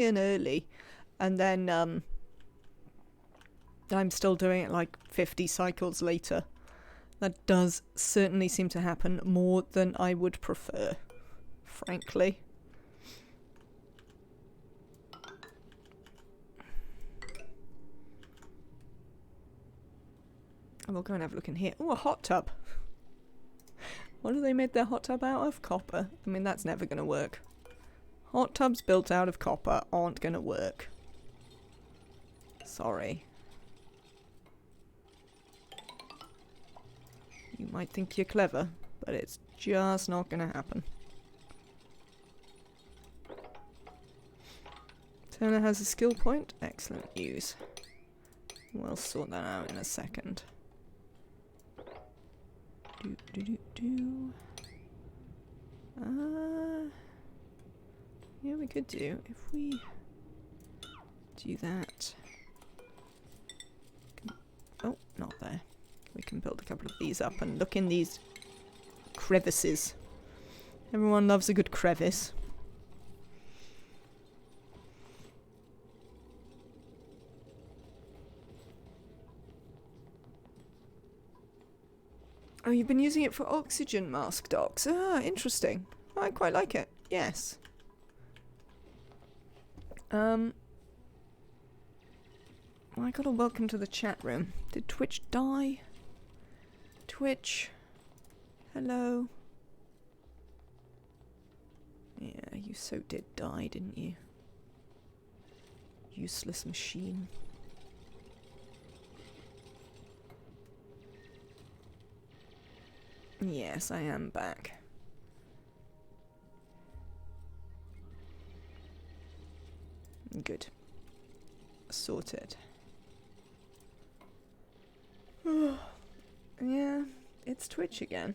in early, and then I'm still doing it like 50 cycles later. That does certainly seem to happen more than I would prefer, frankly. And we'll go and have a look in here. Oh, a hot tub. What do they make their hot tub out of? Copper. I mean, that's never going to work. Hot tubs built out of copper aren't going to work. Sorry. You might think you're clever, but it's just not going to happen. Turner has a skill point. Excellent news. We'll sort that out in a second. Yeah, we could do if we do that. Oh, not there. We can build a couple of these up and look in these crevices. Everyone loves a good crevice. Oh, you've been using it for oxygen mask docks. Ah, interesting. I quite like it. Yes. Well, I got a welcome to the chat room. Did Twitch die? Twitch? Hello? Yeah, you so did die, didn't you? Useless machine. Yes, I am back. Good. Sorted. Yeah, it's Twitch again.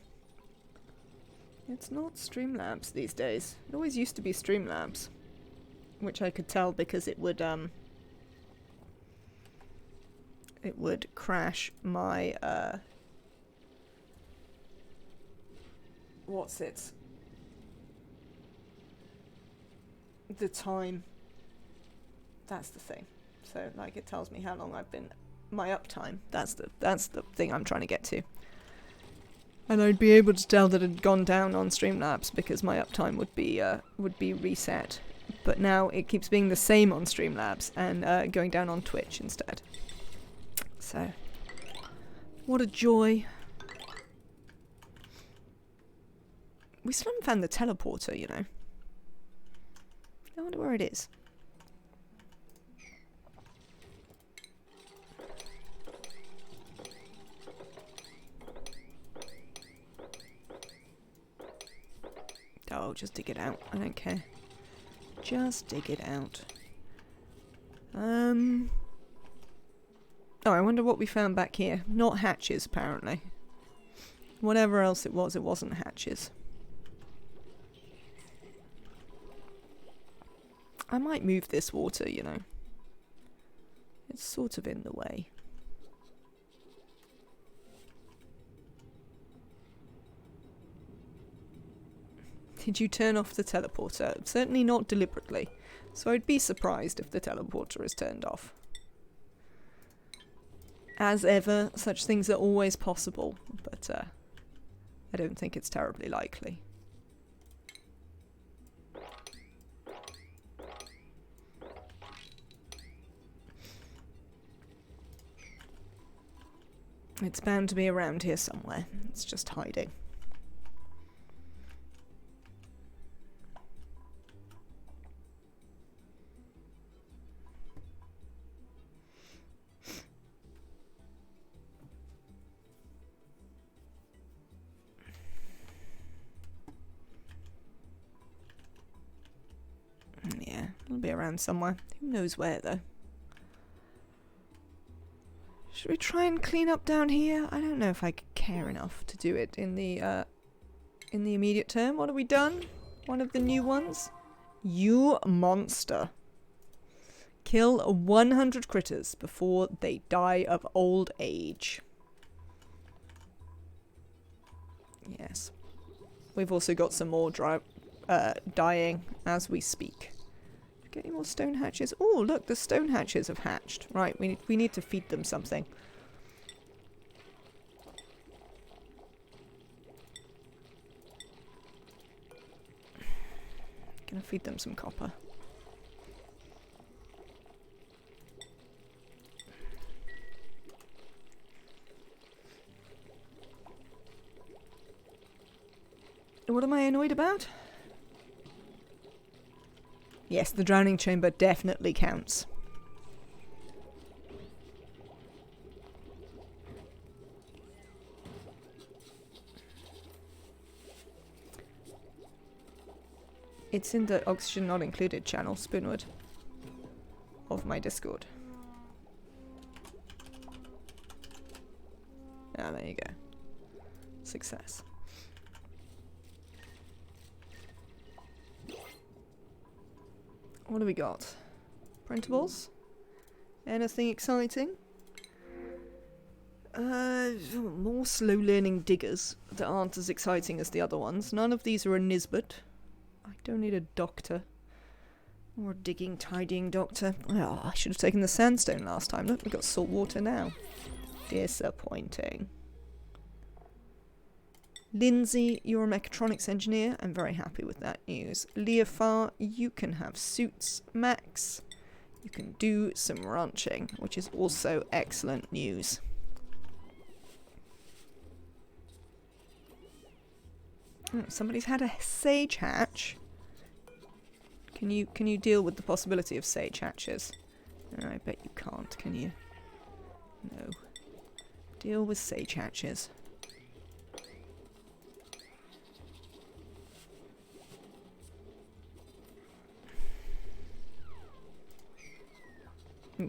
It's not Streamlabs these days. It always used to be Streamlabs. Which I could tell because it would crash my, what's it? The time. That's the thing. So, like, it tells me how long I've been... My uptime. That's the thing I'm trying to get to. And I'd be able to tell that it had gone down on Streamlabs because my uptime would be reset. But now it keeps being the same on Streamlabs and going down on Twitch instead. So, what a joy. We still haven't found the teleporter, you know. I wonder where it is. Oh, just dig it out. I don't care. Just dig it out. Oh, I wonder what we found back here. Not hatches, apparently. Whatever else it wasn't hatches. I might move this water, you know. It's sort of in the way. Did you turn off the teleporter? Certainly not deliberately. So I'd be surprised if the teleporter is turned off. As ever, such things are always possible, but I don't think it's terribly likely. It's bound to be around here somewhere. It's just hiding. Yeah, it'll be around somewhere. Who knows where, though? Should we try and clean up down here? I don't know if I care enough to do it in the immediate term. What have we done? One of the new ones? You monster. Kill 100 critters before they die of old age. Yes. We've also got some more dying as we speak. Get any more stone hatches? Oh, look, the stone hatches have hatched. Right, we need to feed them something. Gonna feed them some copper. What am I annoyed about? Yes, the drowning chamber definitely counts. It's in the oxygen not included channel, Spoonwood, of my Discord. Ah, there you go. Success. What do we got? Printables? Anything exciting? More slow learning diggers that aren't as exciting as the other ones. None of these are a Nisbet. I don't need a doctor. Or a digging, tidying doctor. Oh, I should have taken the sandstone last time. Look, we've got salt water now. Disappointing. Lindsay, you're a mechatronics engineer. I'm very happy with that news. Leofar, you can have suits. Max, you can do some ranching, which is also excellent news. Oh, somebody's had a sage hatch. Can you deal with the possibility of sage hatches? Oh, I bet you can't, can you? No. Deal with sage hatches.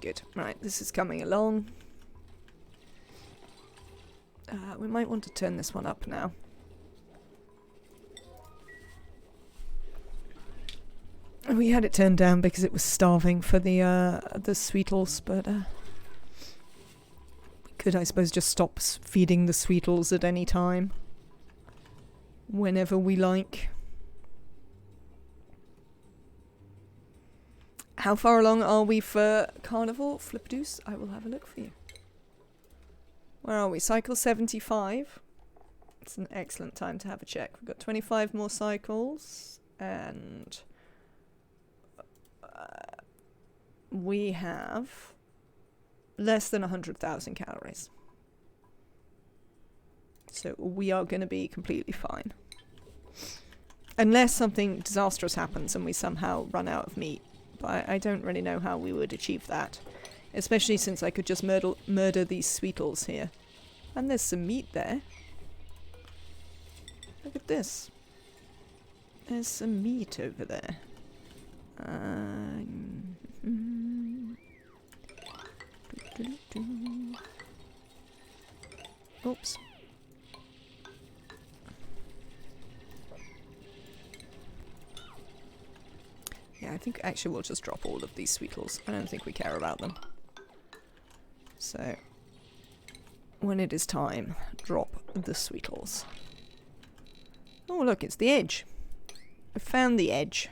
Good. Right, this is coming along. We might want to turn this one up now. We had it turned down because it was starving for the sweetles, but we could, I suppose, just stop feeding the sweetles at any time. Whenever we like. How far along are we for Carnivore? Flipdeuce, I will have a look for you. Where are we? Cycle 75. It's an excellent time to have a check. We've got 25 more cycles, and we have less than 100,000 calories. So we are going to be completely fine. Unless something disastrous happens and we somehow run out of meat. But I don't really know how we would achieve that. Especially since I could just murder these sweetles here. And there's some meat there. Look at this. There's some meat over there. Oops. Yeah, I think actually we'll just drop all of these sweetles. I don't think we care about them. So, when it is time, drop the sweetles. Oh look, it's the edge. I found the edge.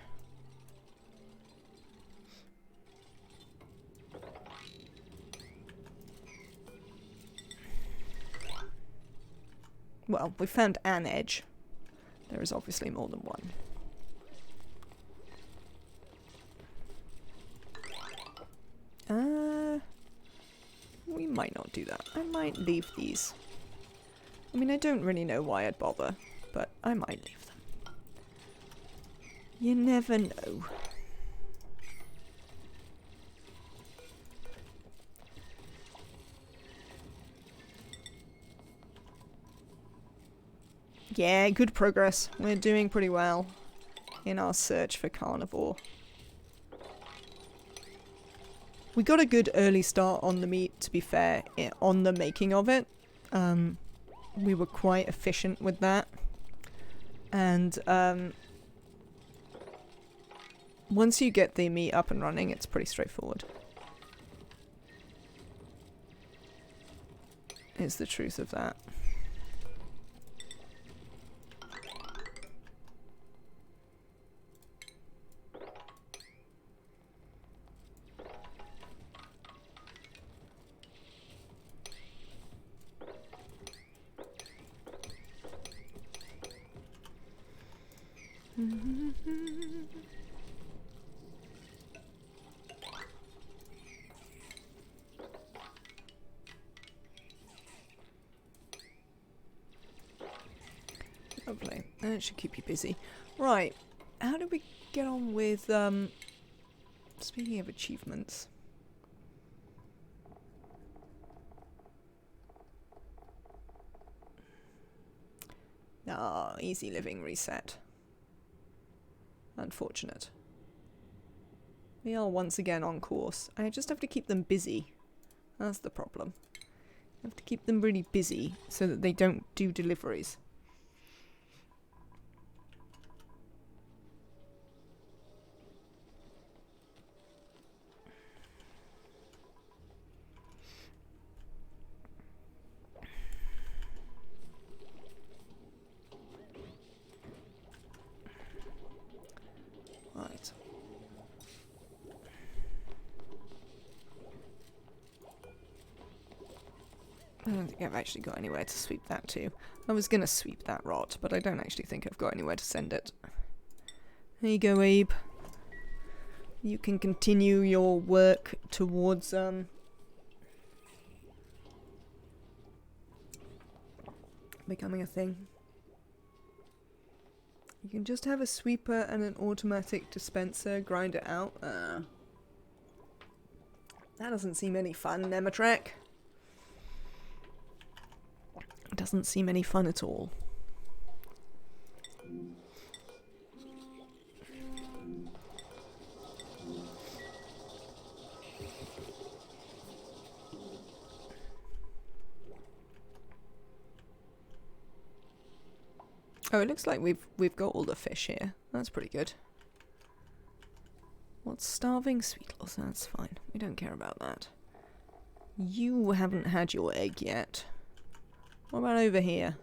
Well, we found an edge. There is obviously more than one. We might not do that. I might leave these. I mean, I don't really know why I'd bother, but I might leave them. You never know. Yeah, good progress. We're doing pretty well in our search for carnivore. We got a good early start on the meat, to be fair, on the making of it. We were quite efficient with that. And once you get the meat up and running, it's pretty straightforward. Is the truth of that. That should keep you busy. Right, how do we get on with, speaking of achievements. Ah, easy living reset. Unfortunate. We are once again on course. I just have to keep them busy. That's the problem. I have to keep them really busy so that they don't do deliveries. Right. I don't think I've actually got anywhere to sweep that to. I was gonna sweep that rot, but I don't actually think I've got anywhere to send it. There you go, Abe. You can continue your work towards, becoming a thing. You can just have a sweeper and an automatic dispenser, grind it out. That doesn't seem any fun, Nematrek. It doesn't seem any fun at all. Oh, it looks like we've got all the fish here. That's pretty good. What's starving sweetles? That's fine. We don't care about that. You haven't had your egg yet. What about over here?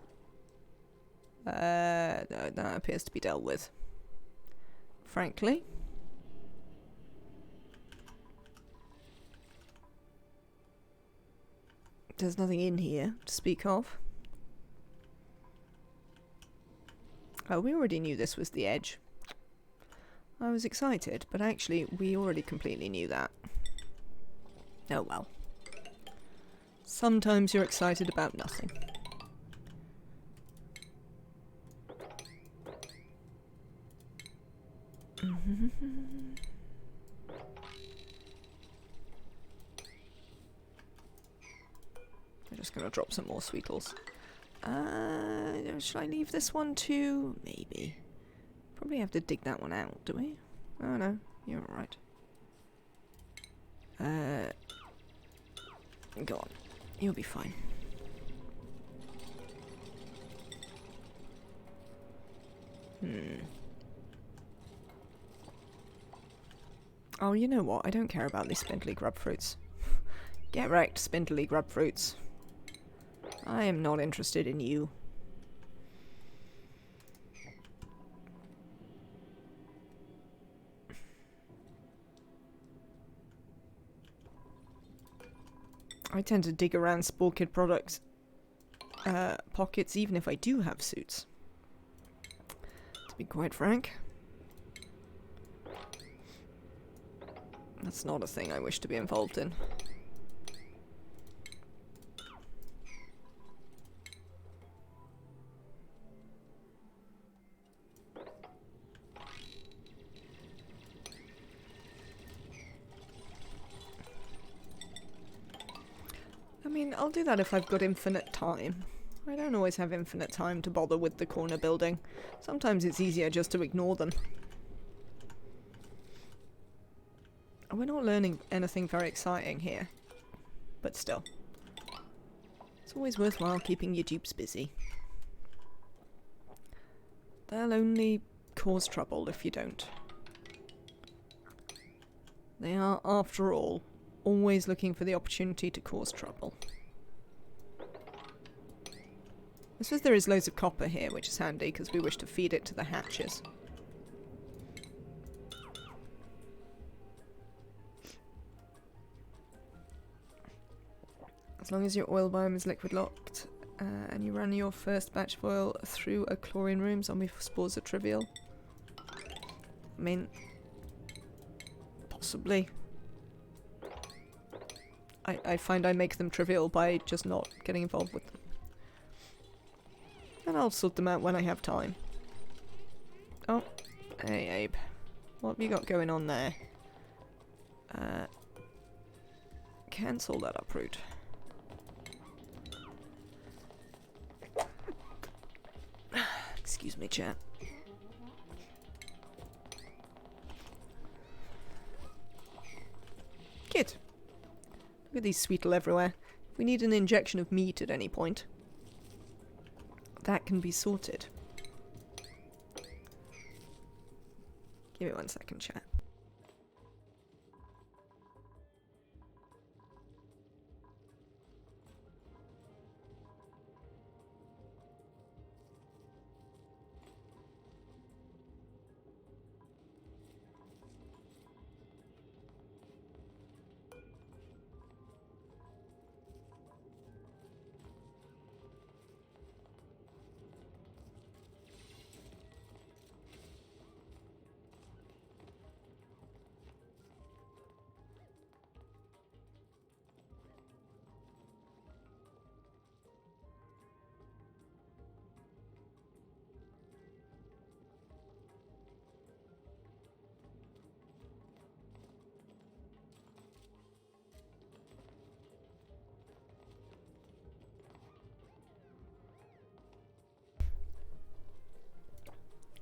No, that appears to be dealt with. Frankly. There's nothing in here to speak of. Oh, we already knew this was the edge. I was excited, but actually we already completely knew that. Oh well. Sometimes you're excited about nothing. I'm just gonna drop some more sweetles. Should I leave this one too? Maybe. Probably have to dig that one out, do we? Oh no, you're alright. Go on. You'll be fine. Oh, you know what? I don't care about these spindly grub fruits. Get wrecked, spindly grub fruits. I am not interested in you. I tend to dig around Spore Kid products pockets even if I do have suits. To be quite frank. That's not a thing I wish to be involved in. I mean, I'll do that if I've got infinite time. I don't always have infinite time to bother with the corner building. Sometimes it's easier just to ignore them. We're not learning anything very exciting here. But still. It's always worthwhile keeping your dupes busy. They'll only cause trouble if you don't. They are, after all, always looking for the opportunity to cause trouble. I suppose there is loads of copper here, which is handy because we wish to feed it to the hatches. As long as your oil biome is liquid locked and you run your first batch of oil through a chlorine room, zombie spores are trivial. I mean, possibly. I find I make them trivial by just not getting involved with them. And I'll sort them out when I have time. Oh, hey Abe. What have you got going on there? Cancel that uproot. Excuse me, chat. Kit. Look at these sweetle everywhere. If we need an injection of meat at any point, that can be sorted. Give me 1 second, chat.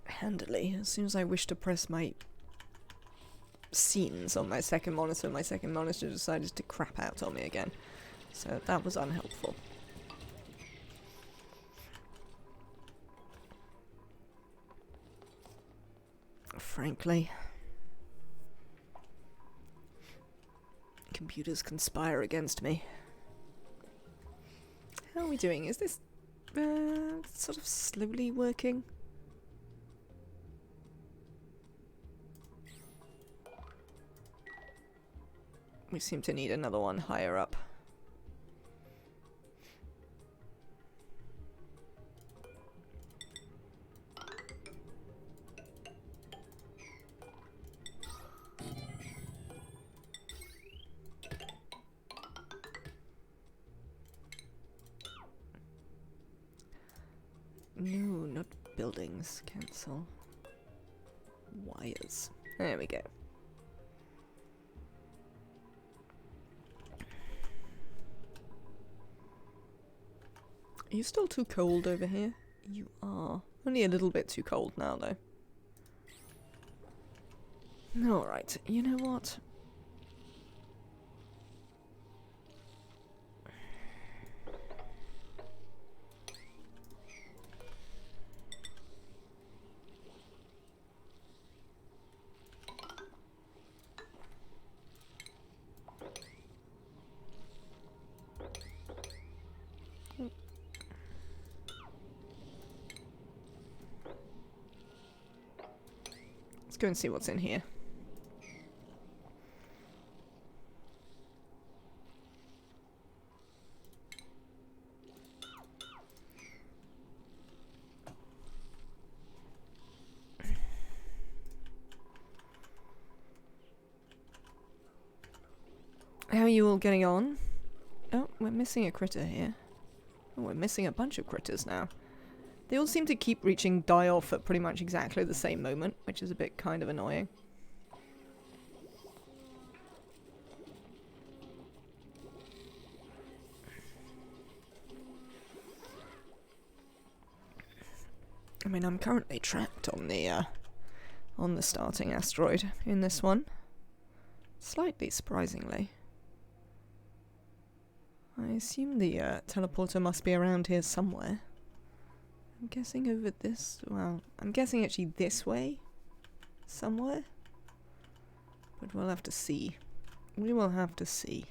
Handily, as soon as I wish to press my scenes on my second monitor decided to crap out on me again. So that was unhelpful. Frankly, computers conspire against me. How are we doing? Is this sort of slowly working? We seem to need another one higher up. No, not buildings. Cancel. Wires. There we go. Are you still too cold over here? You are. Only a little bit too cold now, though. Alright, you know what? Let's go and see what's in here. How are you all getting on? Oh, we're missing a critter here. Oh, we're missing a bunch of critters now. They all seem to keep reaching die-off at pretty much exactly the same moment, which is a bit kind of annoying. I mean, I'm currently trapped on the starting asteroid in this one. Slightly surprisingly. I assume the teleporter must be around here somewhere. I'm guessing over this, well, I'm guessing actually this way, somewhere. But we'll have to see. We will have to see.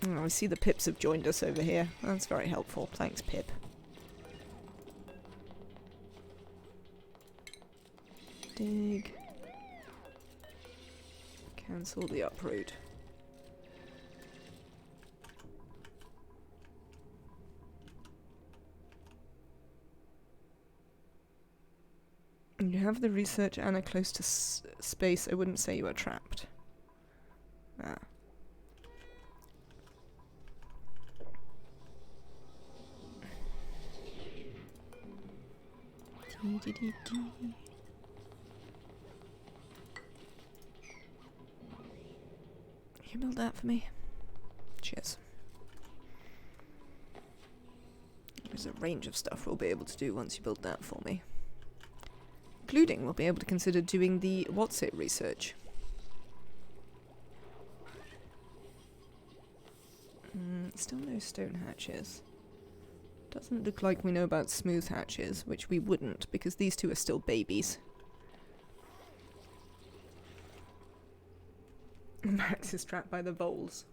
Oh, I see the Pips have joined us over here. That's very helpful. Thanks, Pip. Dig. Cancel the uproot. You have the research Anna close to space. I wouldn't say you are trapped. Ah. You build that for me? Cheers. There's a range of stuff we'll be able to do once you build that for me. Including, we'll be able to consider doing the what's-it research. Still no stone hatches. Doesn't look like we know about smooth hatches, which we wouldn't, because these two are still babies. Max is trapped by the voles.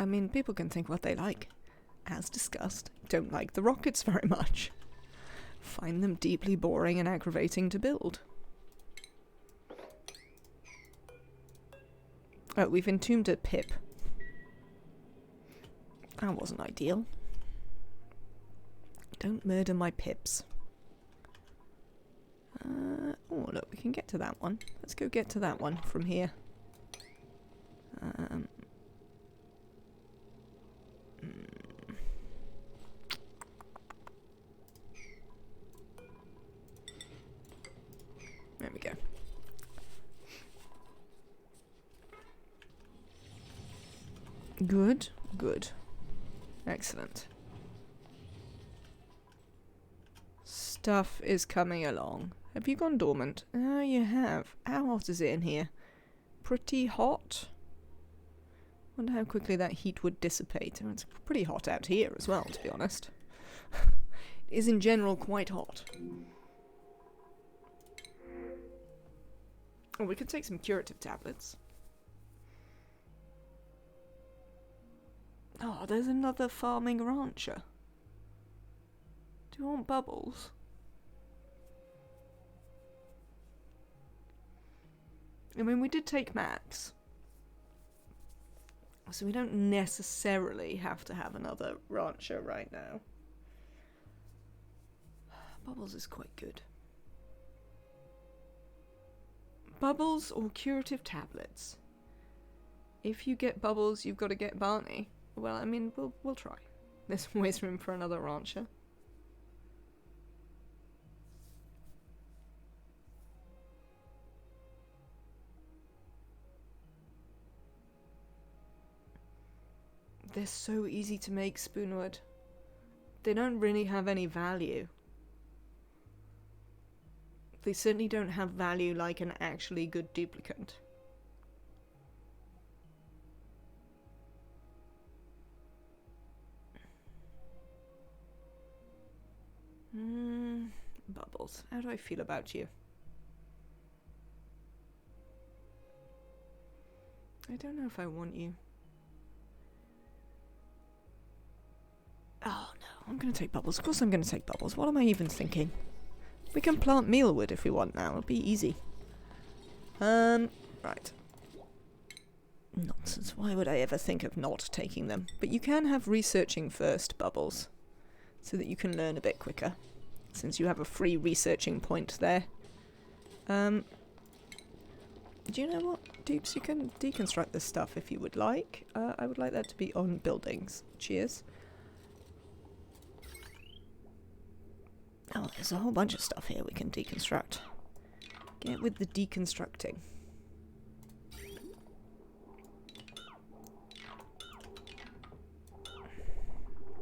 I mean, people can think what they like. As discussed, don't like the rockets very much. Find them deeply boring and aggravating to build. Oh, we've entombed a pip. That wasn't ideal. Don't murder my pips. Oh, look, we can get to that one. Let's go get to that one from here. There we go. Good, good. Excellent. Stuff is coming along. Have you gone dormant? Oh, you have. How hot is it in here? Pretty hot? Wonder how quickly that heat would dissipate. Oh, it's pretty hot out here as well, to be honest. It is in general quite hot. Oh, we could take some curative tablets. Oh, there's another farming rancher. Do you want bubbles? I mean, we did take Max. So we don't necessarily have to have another rancher right now. Bubbles is quite good. Bubbles or curative tablets? If you get Bubbles, you've got to get Barney. Well, I mean, we'll try. There's always room for another rancher. They're so easy to make, Spoonwood. They don't really have any value. They certainly don't have value like an actually good duplicate. Bubbles. How do I feel about you? I don't know if I want you. Oh no, I'm gonna take Bubbles. Of course I'm gonna take Bubbles. What am I even thinking? We can plant mealwood if we want now. It'll be easy. Right. Nonsense. Why would I ever think of not taking them? But you can have researching first, Bubbles, so that you can learn a bit quicker, since you have a free researching point there. Do you know what, Dupes? You can deconstruct this stuff if you would like. I would like that to be on buildings. Cheers. Oh, there's a whole bunch of stuff here we can deconstruct. Get with the deconstructing.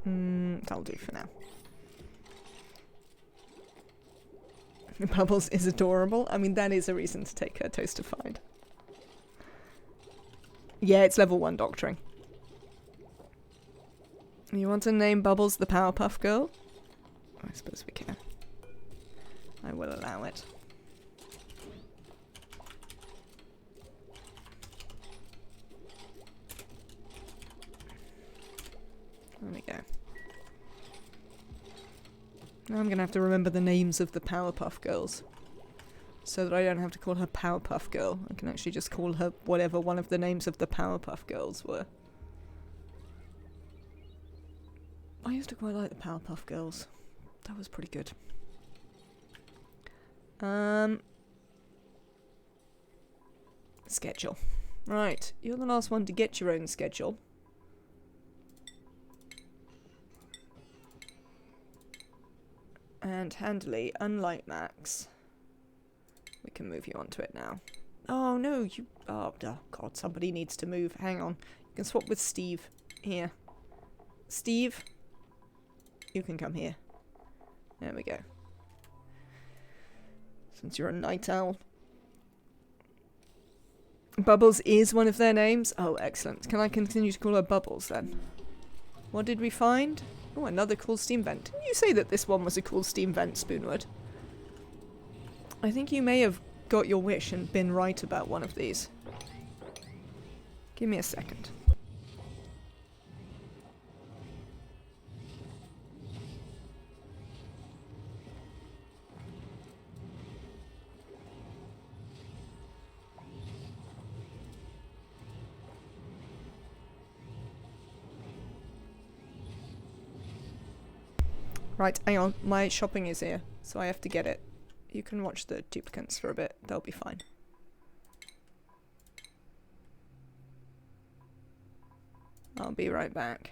That'll do for now. Bubbles is adorable. I mean, that is a reason to take her toastified. Yeah, it's level 1 doctoring. You want to name Bubbles the Powerpuff Girl? I suppose we can. I will allow it. There we go. Now I'm going to have to remember the names of the Powerpuff Girls, so that I don't have to call her Powerpuff Girl. I can actually just call her whatever one of the names of the Powerpuff Girls were. I used to quite like the Powerpuff Girls. That was pretty good. Schedule. Right, you're the last one to get your own schedule. And handily, unlike Max, we can move you onto it now. Oh no, you... Oh god, somebody needs to move. Hang on. You can swap with Steve. Here. Steve, you can come here. There we go. Since you're a night owl. Bubbles is one of their names? Oh, excellent. Can I continue to call her Bubbles then? What did we find? Oh, another cool steam vent. Didn't you say that this one was a cool steam vent, Spoonwood? I think you may have got your wish and been right about one of these. Give me a second. Right, hang on. My shopping is here, so I have to get it. You can watch the duplicants for a bit. They'll be fine. I'll be right back.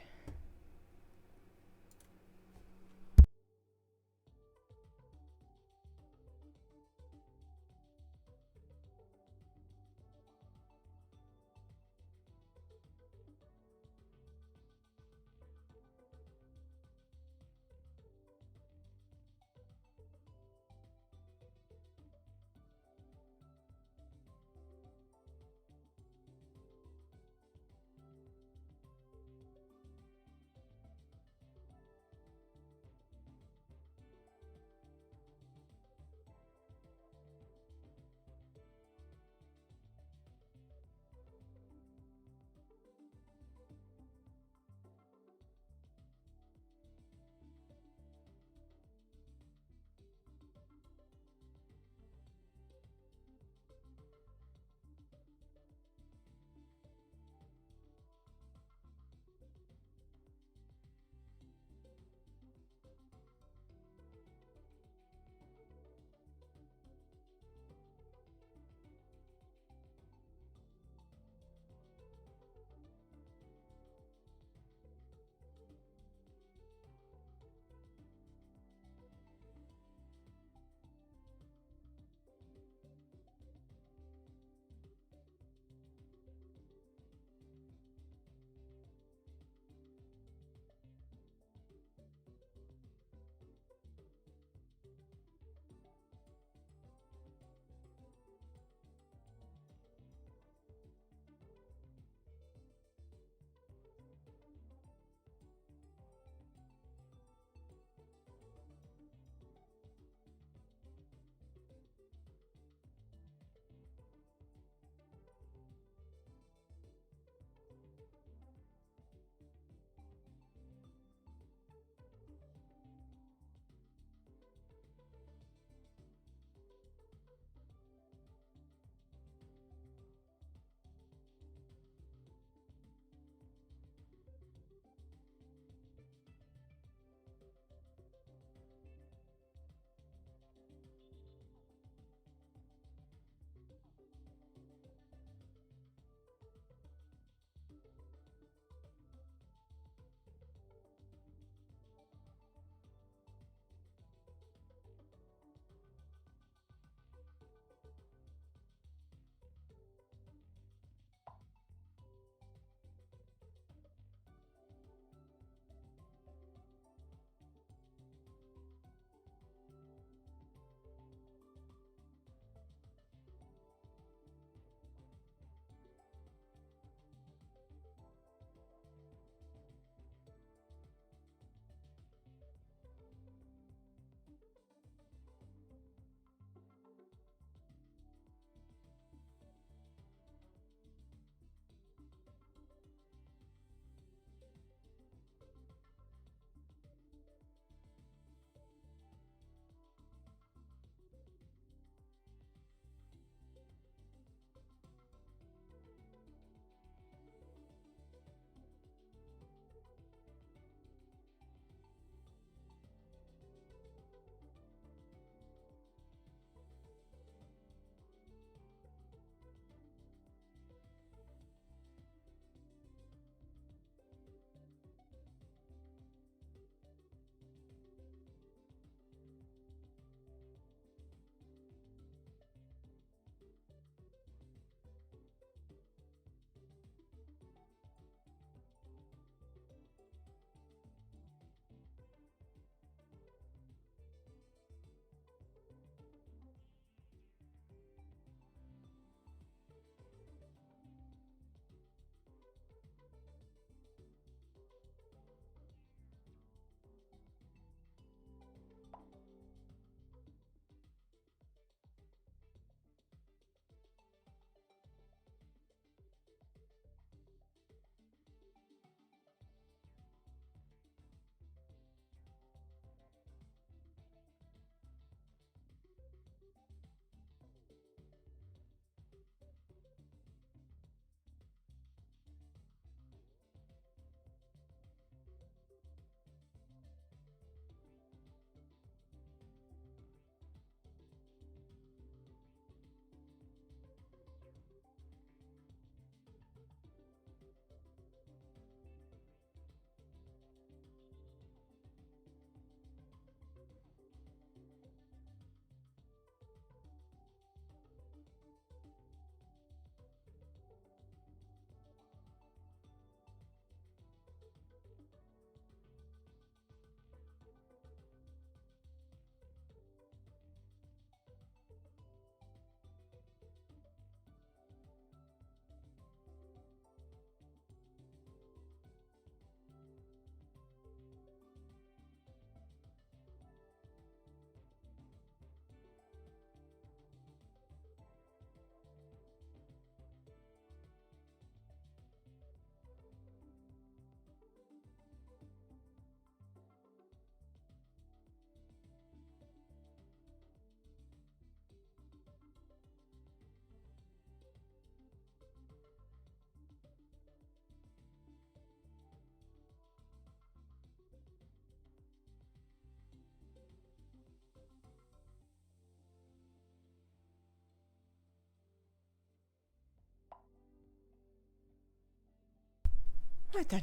Right then.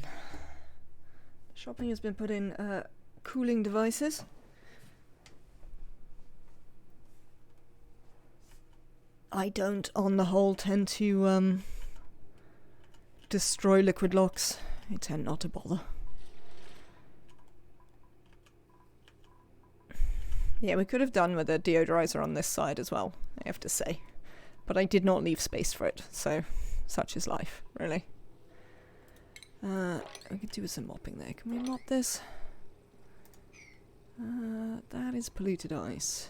Shopping has been put in cooling devices. I don't, on the whole, tend to destroy liquid locks. I tend not to bother. Yeah, we could have done with a deodorizer on this side as well, I have to say. But I did not leave space for it, so such is life, really. We could do with some mopping there. Can we mop this? That is polluted ice.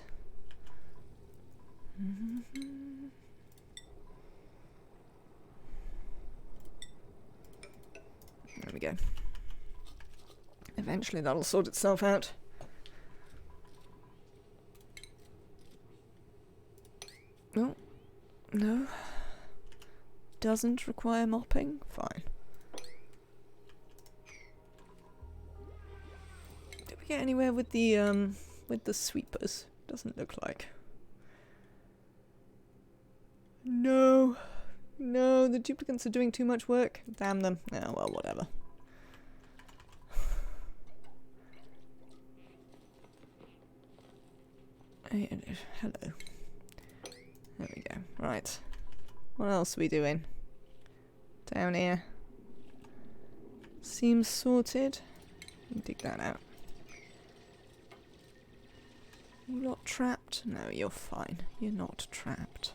There we go. Eventually that'll sort itself out. Oh, no. Doesn't require mopping? Fine. Did we get anywhere with the sweepers? Doesn't look like. No. No, the duplicants are doing too much work. Damn them. Oh, well, whatever. Hello. There we go. Right. What else are we doing? Down here. Seems sorted. Dig that out. You not trapped? No, you're fine. You're not trapped.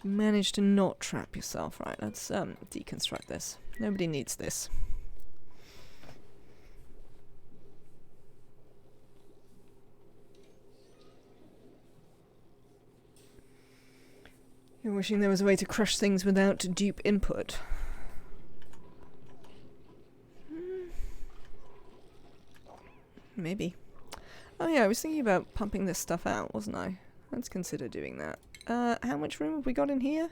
You managed to not trap yourself. Right, let's deconstruct this. Nobody needs this. You're wishing there was a way to crush things without dupe input. Maybe. Oh yeah, I was thinking about pumping this stuff out, wasn't I? Let's consider doing that. How much room have we got in here?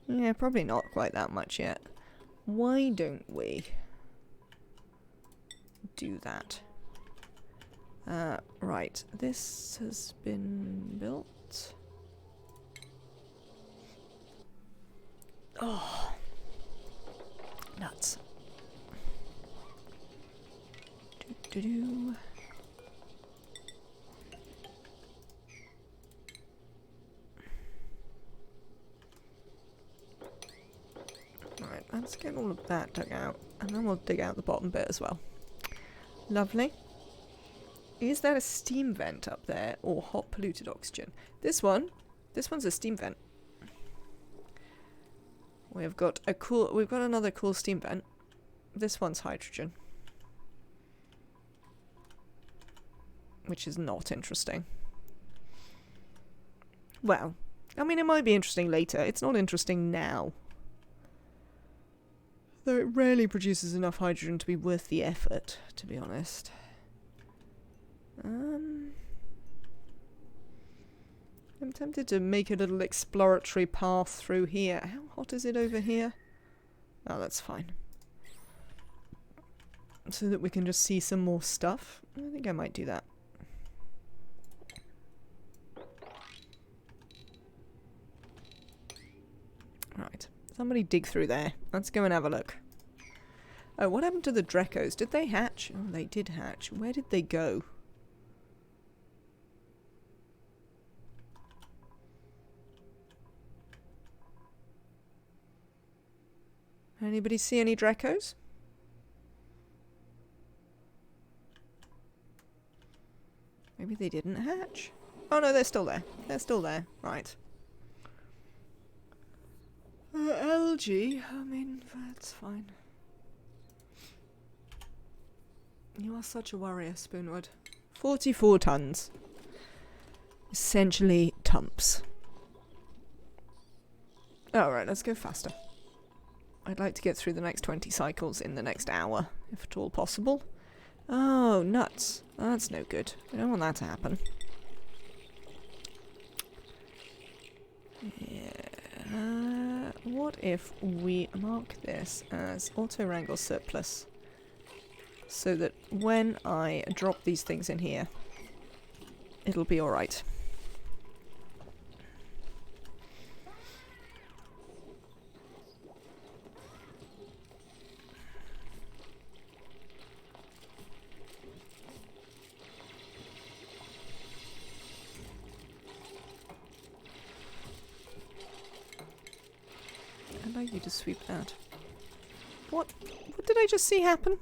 Yeah, probably not quite that much yet. Why don't we do that? Right, this has been built. Oh, nuts. Do-do-do. Right, let's get all of that dug out, and then we'll dig out the bottom bit as well. Lovely. Is that a steam vent up there, or hot polluted oxygen? This one's a steam vent. We've got another cool steam vent. This one's hydrogen. Which is not interesting. Well, I mean, it might be interesting later. It's not interesting now. Though it rarely produces enough hydrogen to be worth the effort, to be honest. I'm tempted to make a little exploratory path through here. How hot is it over here? Oh, that's fine. So that we can just see some more stuff. I think I might do that. Right. Somebody dig through there. Let's go and have a look. Oh, what happened to the Drekos? Did they hatch? Oh, they did hatch. Where did they go? Anybody see any Drekos? Maybe they didn't hatch? Oh no, they're still there. They're still there. Right. Algae? I mean, that's fine. You are such a warrior, Spoonwood. 44 tons. Essentially tumps. Alright, let's go faster. I'd like to get through the next 20 cycles in the next hour, if at all possible. Oh, nuts. That's no good. We don't want that to happen. Yeah. What if we mark this as auto-wrangle surplus? So that when I drop these things in here, it'll be alright. I'd like you to sweep that. What did I just see happen?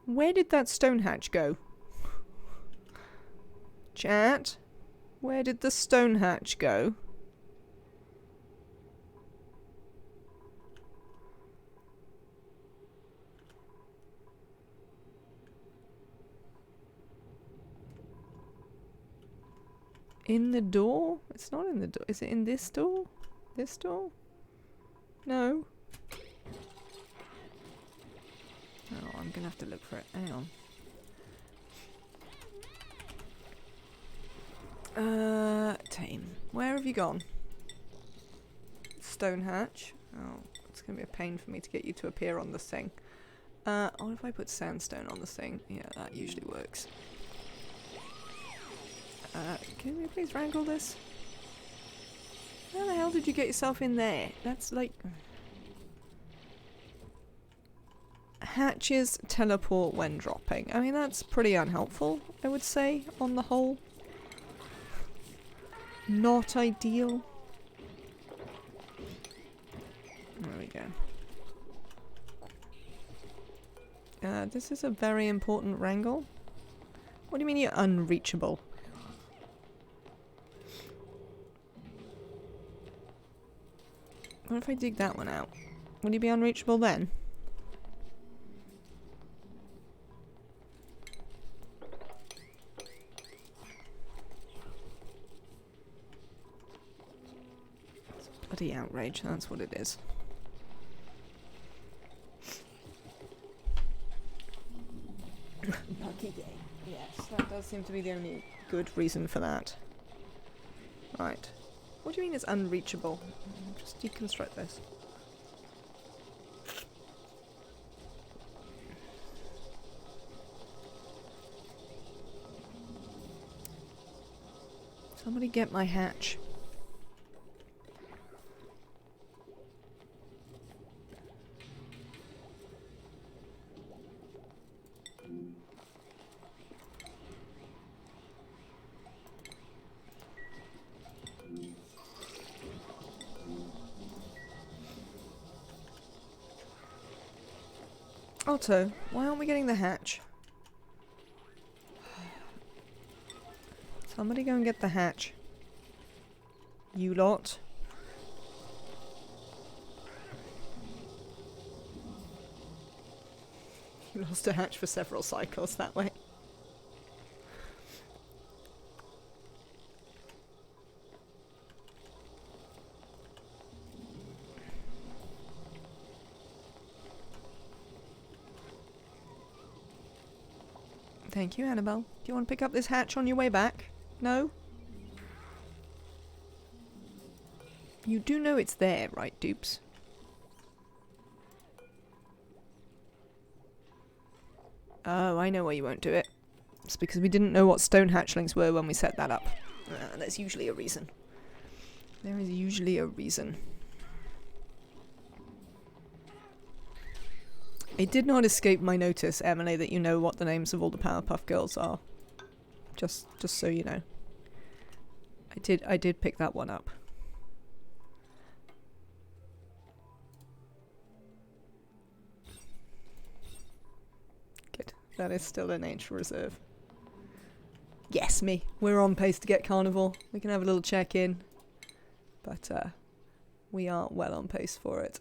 Where did that stone hatch go? Chat? Where did the stone hatch go? In the door? It's not in the door. Is it in this door? This door? No. Oh, I'm gonna have to look for it. Hang on. Tame. Where have you gone? Stone hatch. Oh, it's gonna be a pain for me to get you to appear on the thing. What if I put sandstone on the thing? Yeah, that usually works. Can we please wrangle this? How the hell did you get yourself in there? That's like... Hatches teleport when dropping. I mean, that's pretty unhelpful, I would say, on the whole. Not ideal. There we go. This is a very important wrangle. What do you mean you're unreachable? What if I dig that one out? Would you be unreachable then? Bloody outrage, that's what it is. Lucky day. Yes, that does seem to be the only good reason for that. Right. What do you mean it's unreachable? Just deconstruct this. Somebody get my hatch. Otto, why aren't we getting the hatch? Somebody go and get the hatch. You lot. You lost a hatch for several cycles that way. Thank you, Annabelle. Do you want to pick up this hatch on your way back? No? You do know it's there, right, dupes? Oh, I know why you won't do it. It's because we didn't know what stone hatchlings were when we set that up. There's usually a reason. There is usually a reason. It did not escape my notice, Emily, that you know what the names of all the Powerpuff Girls are. Just so you know. I did pick that one up. Good. That is still a nature reserve. Yes, me. We're on pace to get Carnival. We can have a little check-in. But, we are well on pace for it.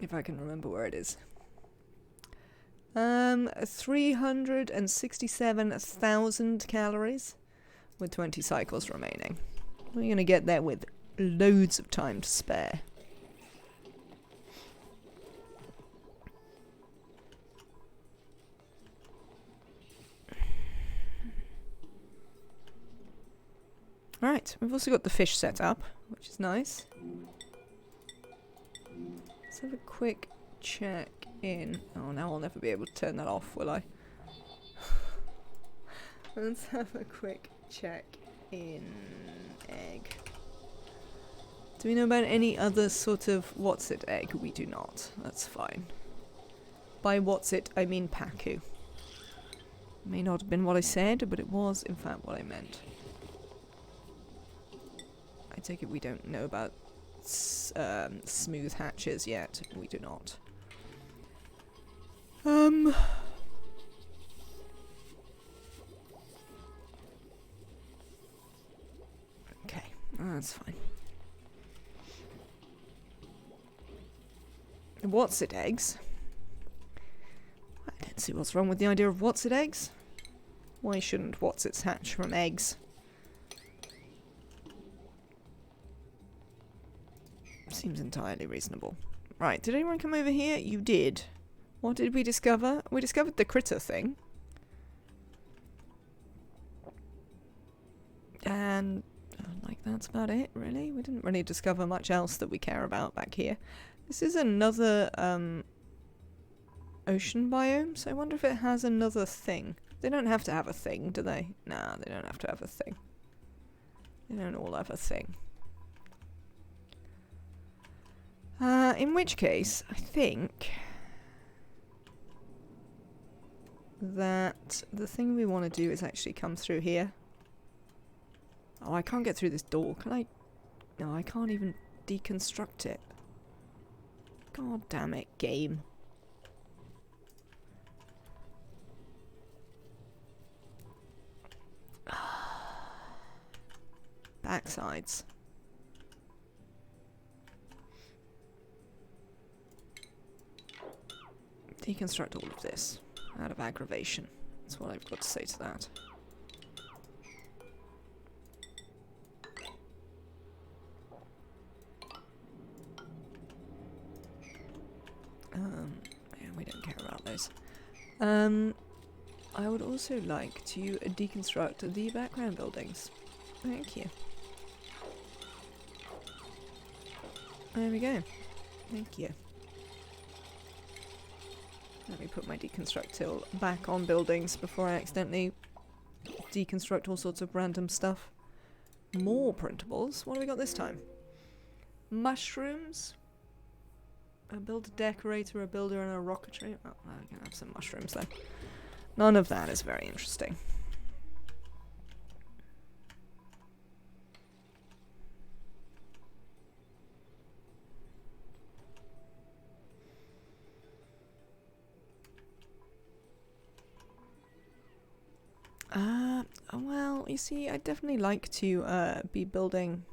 If I can remember where it is. 367,000 calories with 20 cycles remaining. We're going to get there with loads of time to spare. Right, we've also got the fish set up, which is nice. Let's have a quick check in. Oh, now I'll never be able to turn that off, will I? Let's have a quick check in egg. Do we know about any other sort of what's-it egg? We do not. That's fine. By what's-it, I mean Pacu. May not have been what I said, but it was, in fact, what I meant. I take it we don't know about smooth hatches yet. We do not. Okay, that's fine. What's-it eggs? I don't see what's wrong with the idea of what's-it eggs. Why shouldn't what's-its hatch from eggs? Seems entirely reasonable. Right, did anyone come over here? You did. What did we discover? We discovered the critter thing. And like that's about it, really. We didn't really discover much else that we care about back here. This is another ocean biome, so I wonder if it has another thing. They don't have to have a thing, do they? Nah, they don't have to have a thing. They don't all have a thing. In which case, I think that the thing we want to do is actually come through here. Oh, I can't get through this door. Can I? No, I can't even deconstruct it. God damn it, game. Backsides. Deconstruct all of this out of aggravation. That's what I've got to say to that. Yeah, we don't care about those. I would also like to deconstruct the background buildings. Thank you. There we go. Thank you. Let me put my deconstruct tool back on buildings before I accidentally deconstruct all sorts of random stuff. More printables. What have we got this time? Mushrooms. A builder decorator, a builder, and a rocketry. Oh, I can have some mushrooms then. None of that is very interesting. Well, you see, I'd definitely like to be building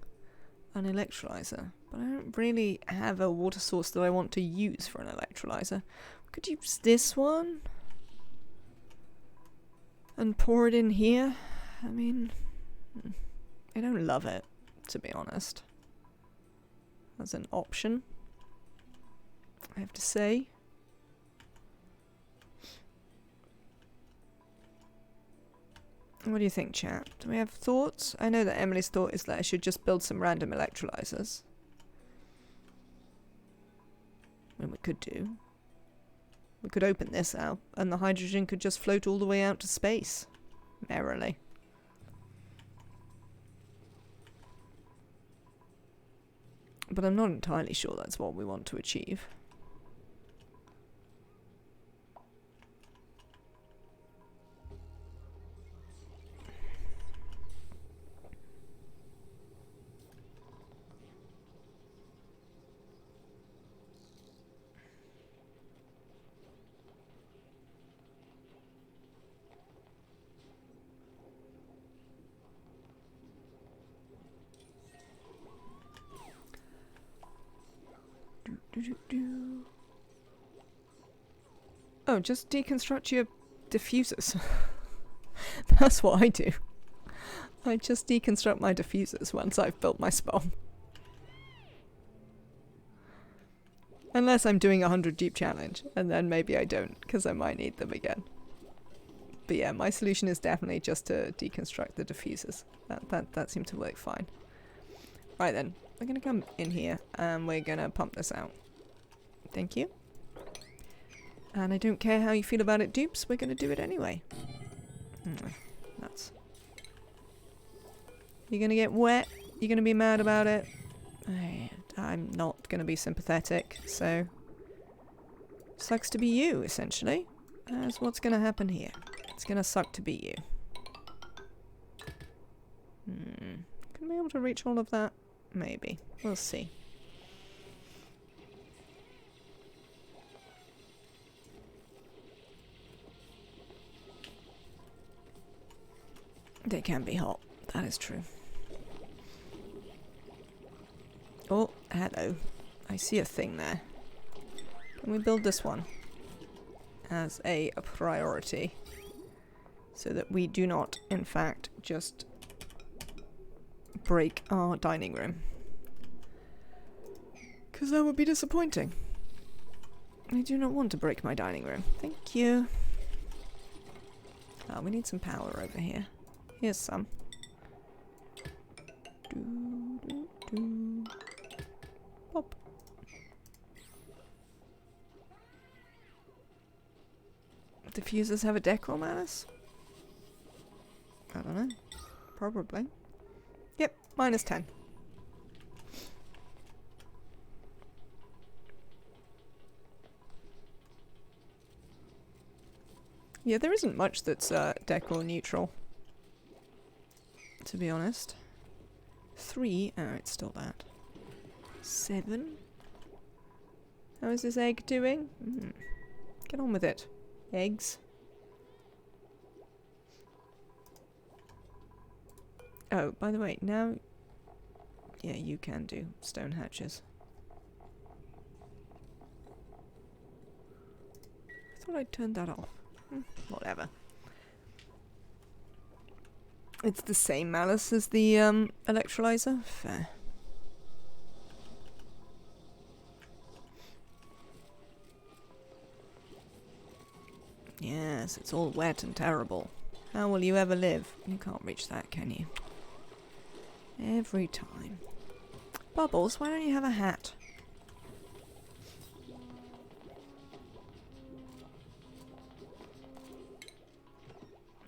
an electrolyzer, but I don't really have a water source that I want to use for an electrolyzer. Could use this one and pour it in here. I mean, I don't love it, to be honest. As an option, I have to say. What do you think, chat? Do we have thoughts? I know that Emily's thought is that I should just build some random electrolyzers. I mean, we could do. We could open this out, and the hydrogen could just float all the way out to space. Merrily. But I'm not entirely sure that's what we want to achieve. Oh, just deconstruct your diffusers. That's what I do. I just deconstruct my diffusers once I've built my spawn. Unless I'm doing a 100 deep challenge, and then maybe I don't, because I might need them again. But yeah, my solution is definitely just to deconstruct the diffusers. That seemed to work fine. Right then, we're going to come in here, and we're going to pump this out. Thank you. And I don't care how you feel about it, dupes, we're going to do it anyway. Nuts. You're going to get wet, you're going to be mad about it. I'm not going to be sympathetic, so... Sucks to be you, essentially. That's what's going to happen here. It's going to suck to be you. Gonna be able to reach all of that? Maybe. We'll see. They can be hot. That is true. Oh, hello. I see a thing there. Can we build this one as a priority so that we do not, in fact, just break our dining room? Because that would be disappointing. I do not want to break my dining room. Thank you. Oh, we need some power over here. Here's some. Pop. Diffusers have a decor malus? I don't know. Probably. Yep, -10. Yeah, there isn't much that's decor neutral, to be honest. 3, oh, it's still that. 7? How is this egg doing? Get on with it. Eggs. Oh, by the way, now... Yeah, you can do stone hatches. I thought I'd turned that off. Whatever. It's the same malus as the electrolyzer. Fair. Yes, it's all wet and terrible. How will you ever live? You can't reach that, can you? Every time. Bubbles, why don't you have a hat?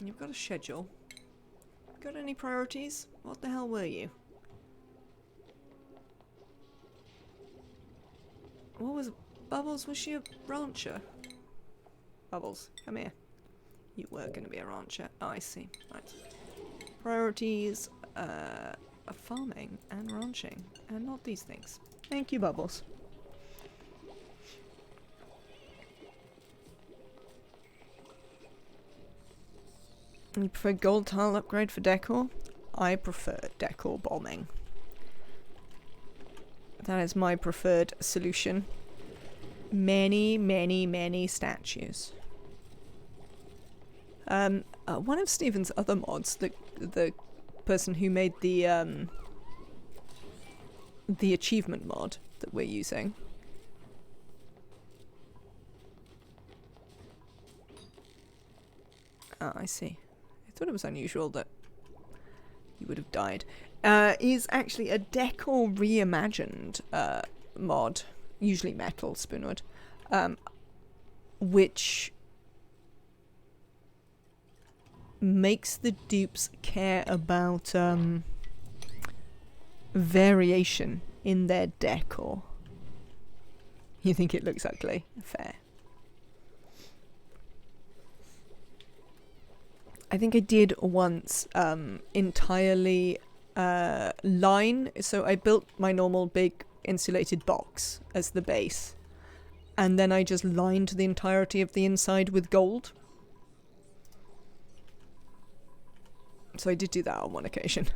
You've got a schedule. Got any priorities? What the hell were you? What was... Bubbles, was she a rancher? Bubbles, come here. You were going to be a rancher. Oh, I see. Right. Priorities, farming and ranching. And not these things. Thank you, Bubbles. You prefer gold tile upgrade for decor? I prefer decor bombing. That is my preferred solution. Many, many, many statues. One of Stephen's other mods, the person who made the achievement mod that we're using. Ah, I see. I thought it was unusual that you would have died. Is actually a decor reimagined mod, usually metal, Spoonwood, which makes the dupes care about variation in their decor. You think it looks ugly? Fair. I think I did once entirely line, so I built my normal big insulated box as the base, and then I just lined the entirety of the inside with gold. So I did do that on one occasion.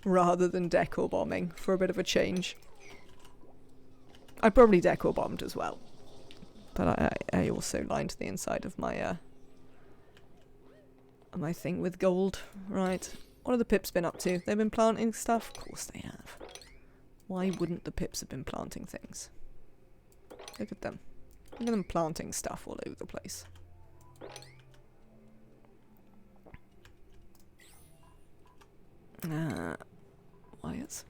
Rather than decor bombing, for a bit of a change. I probably decor bombed as well. But I also lined the inside of my my thing with gold. Right. What have the pips been up to? They've been planting stuff? Of course they have. Why wouldn't the pips have been planting things? Look at them. Look at them planting stuff all over the place. Wires.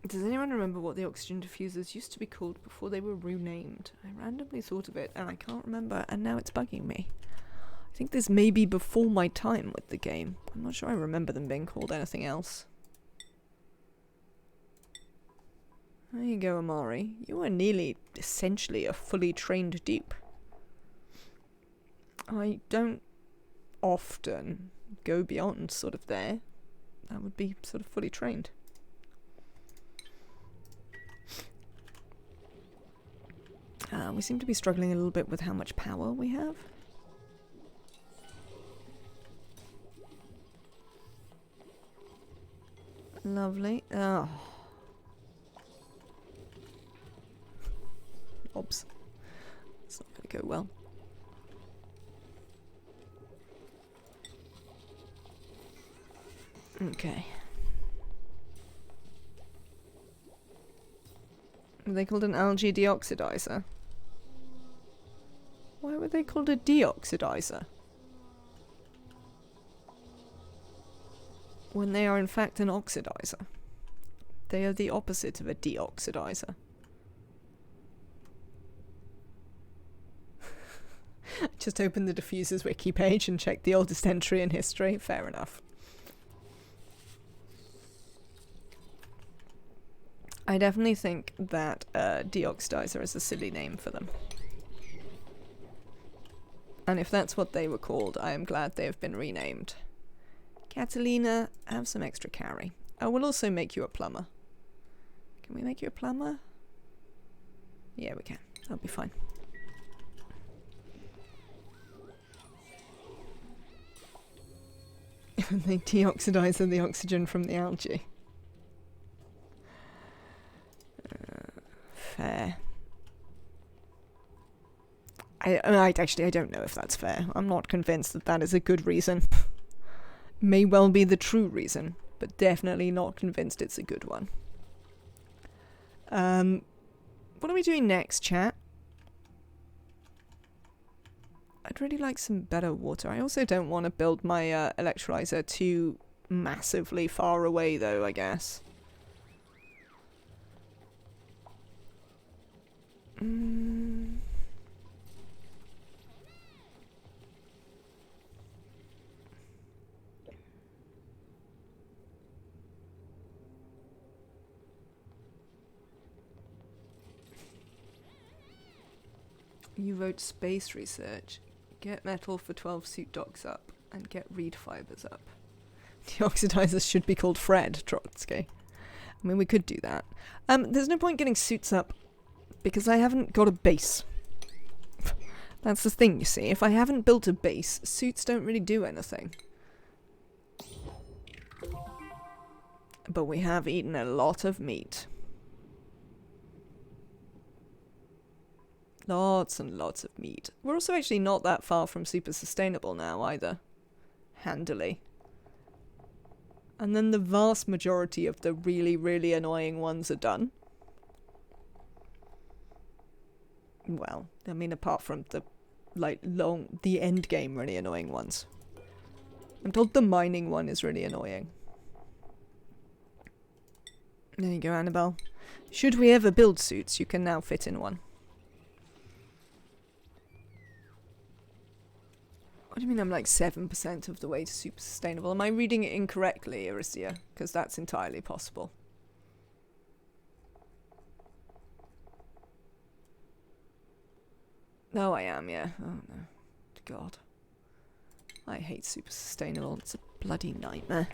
Does anyone remember what the oxygen diffusers used to be called before they were renamed? I randomly thought of it and I can't remember, and now it's bugging me. I think this may be before my time with the game. I'm not sure I remember them being called anything else. There you go, Amari. You are nearly, essentially, a fully trained dupe. I don't often go beyond sort of there. That would be sort of fully trained. We seem to be struggling a little bit with how much power we have. Lovely. Oh. Oops. It's not going to go well. Okay. Were they called an algae deoxidizer? Why were they called a deoxidizer? When they are in fact an oxidizer. They are the opposite of a deoxidizer. Just open the diffusers wiki page and check the oldest entry in history. Fair enough. I definitely think that deoxidizer is a silly name for them. And if that's what they were called, I am glad they have been renamed. Catalina, have some extra carry. I will also make you a plumber. Can we make you a plumber? Yeah, we can. That'll be fine. They deoxidize the oxygen from the algae. Fair. I don't know if that's fair. I'm not convinced that that is a good reason. May well be the true reason, but definitely not convinced it's a good one. What are we doing next, chat? I'd really like some better water. I also don't want to build my electrolyzer too massively far away, though, I guess. You wrote space research. Get metal for 12 suit docks up, and get reed fibers up. The oxidizers should be called Fred, Trotsky. I mean, we could do that. There's no point getting suits up, because I haven't got a base. That's the thing, you see. If I haven't built a base, suits don't really do anything. But we have eaten a lot of meat. Lots and lots of meat. We're also actually not that far from super sustainable now either. Handily. And then the vast majority of the really, really annoying ones are done. Well, I mean, apart from the, the end game really annoying ones. I'm told the mining one is really annoying. There you go, Annabelle. Should we ever build suits, you can now fit in one. What do you mean I'm like 7% of the way to super sustainable? Am I reading it incorrectly, Arisia? Because that's entirely possible. No, I am, yeah. Oh no. God. I hate super sustainable. It's a bloody nightmare.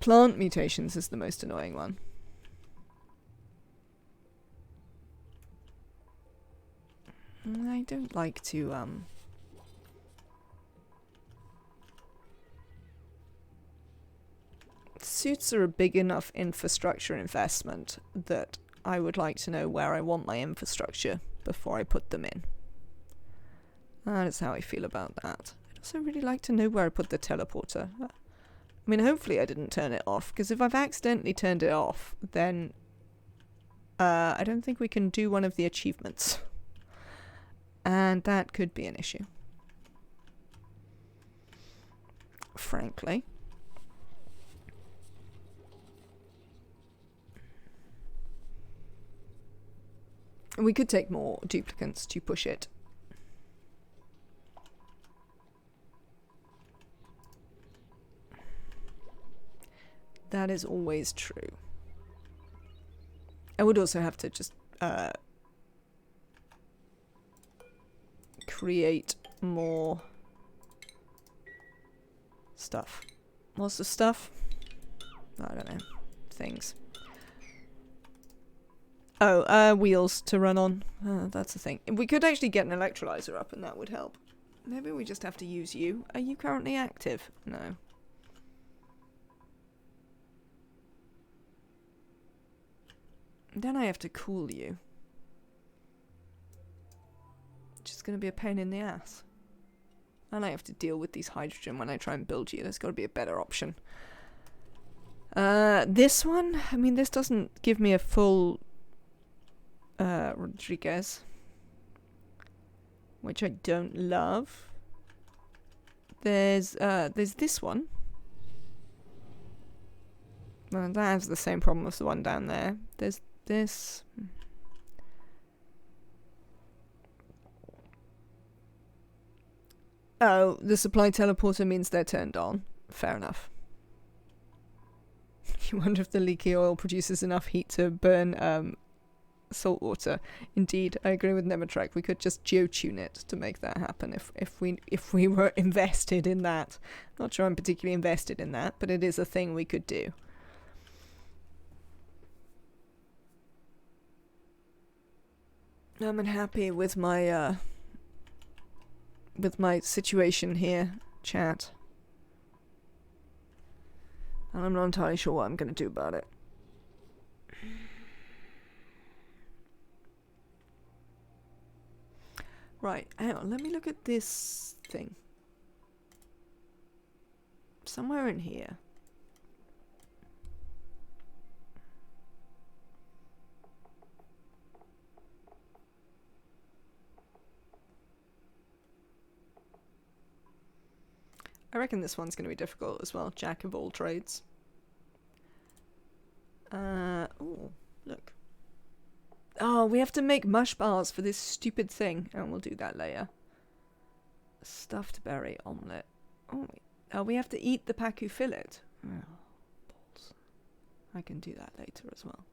Plant mutations is the most annoying one. I don't like to, Suits are a big enough infrastructure investment that I would like to know where I want my infrastructure before I put them in. That is how I feel about that. I'd also really like to know where I put the teleporter. I mean, hopefully I didn't turn it off, because if I've accidentally turned it off, then I don't think we can do one of the achievements. And that could be an issue. Frankly. We could take more duplicants to push it. That is always true. I would also have to just create more stuff. What's the stuff? I don't know. Things. Oh, wheels to run on. That's the thing. We could actually get an electrolyzer up and that would help. Maybe we just have to use you. Are you currently active? No. Then I have to cool you. Which is going to be a pain in the ass. And I have to deal with these hydrogen when I try and build you. There's got to be a better option. This one? I mean, this doesn't give me a full Rodriguez. Which I don't love. There's this one. Well, that has the same problem as the one down there. There's this. Oh, the supply teleporter means they're turned on. Fair enough. You wonder if the leaky oil produces enough heat to burn salt water. Indeed, I agree with Nemetrek. We could just geotune it to make that happen if we were invested in that. Not sure I'm particularly invested in that, but it is a thing we could do. I'm unhappy with my situation here, chat. And I'm not entirely sure what I'm going to do about it. Right, hang on, let me look at this thing. Somewhere in here. I reckon this one's going to be difficult as well. Jack of all trades. Oh, look. Oh, we have to make mush bars for this stupid thing. And we'll do that later. Stuffed berry omelette. Oh, we have to eat the Pacu fillet. Oh, balls. I can do that later as well.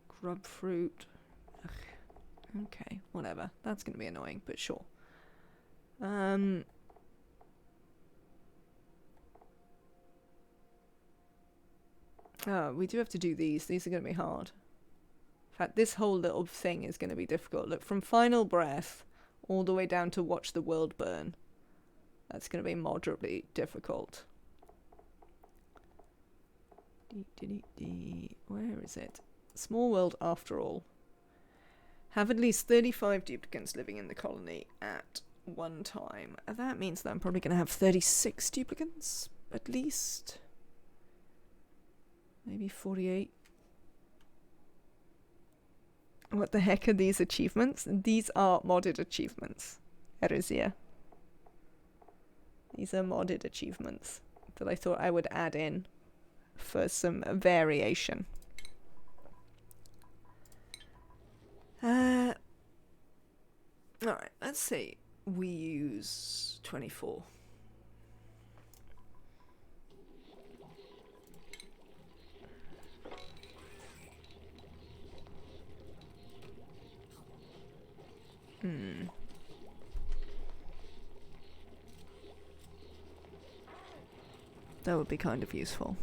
Grub fruit. Ugh. Okay, whatever. That's going to be annoying, but sure. Oh, we do have to do these. These are going to be hard. In fact, this whole little thing is going to be difficult. Look, from Final Breath all the way down to Watch the World Burn. That's going to be moderately difficult. Where is it? Small world after all. Have at least 35 duplicants living in the colony at one time. That means that I'm probably going to have 36 duplicants, at least. Maybe 48. What the heck are these achievements? These are modded achievements, Erizia. These are modded achievements that I thought I would add in for some variation. Alright, let's see. We use 24. That would be kind of useful.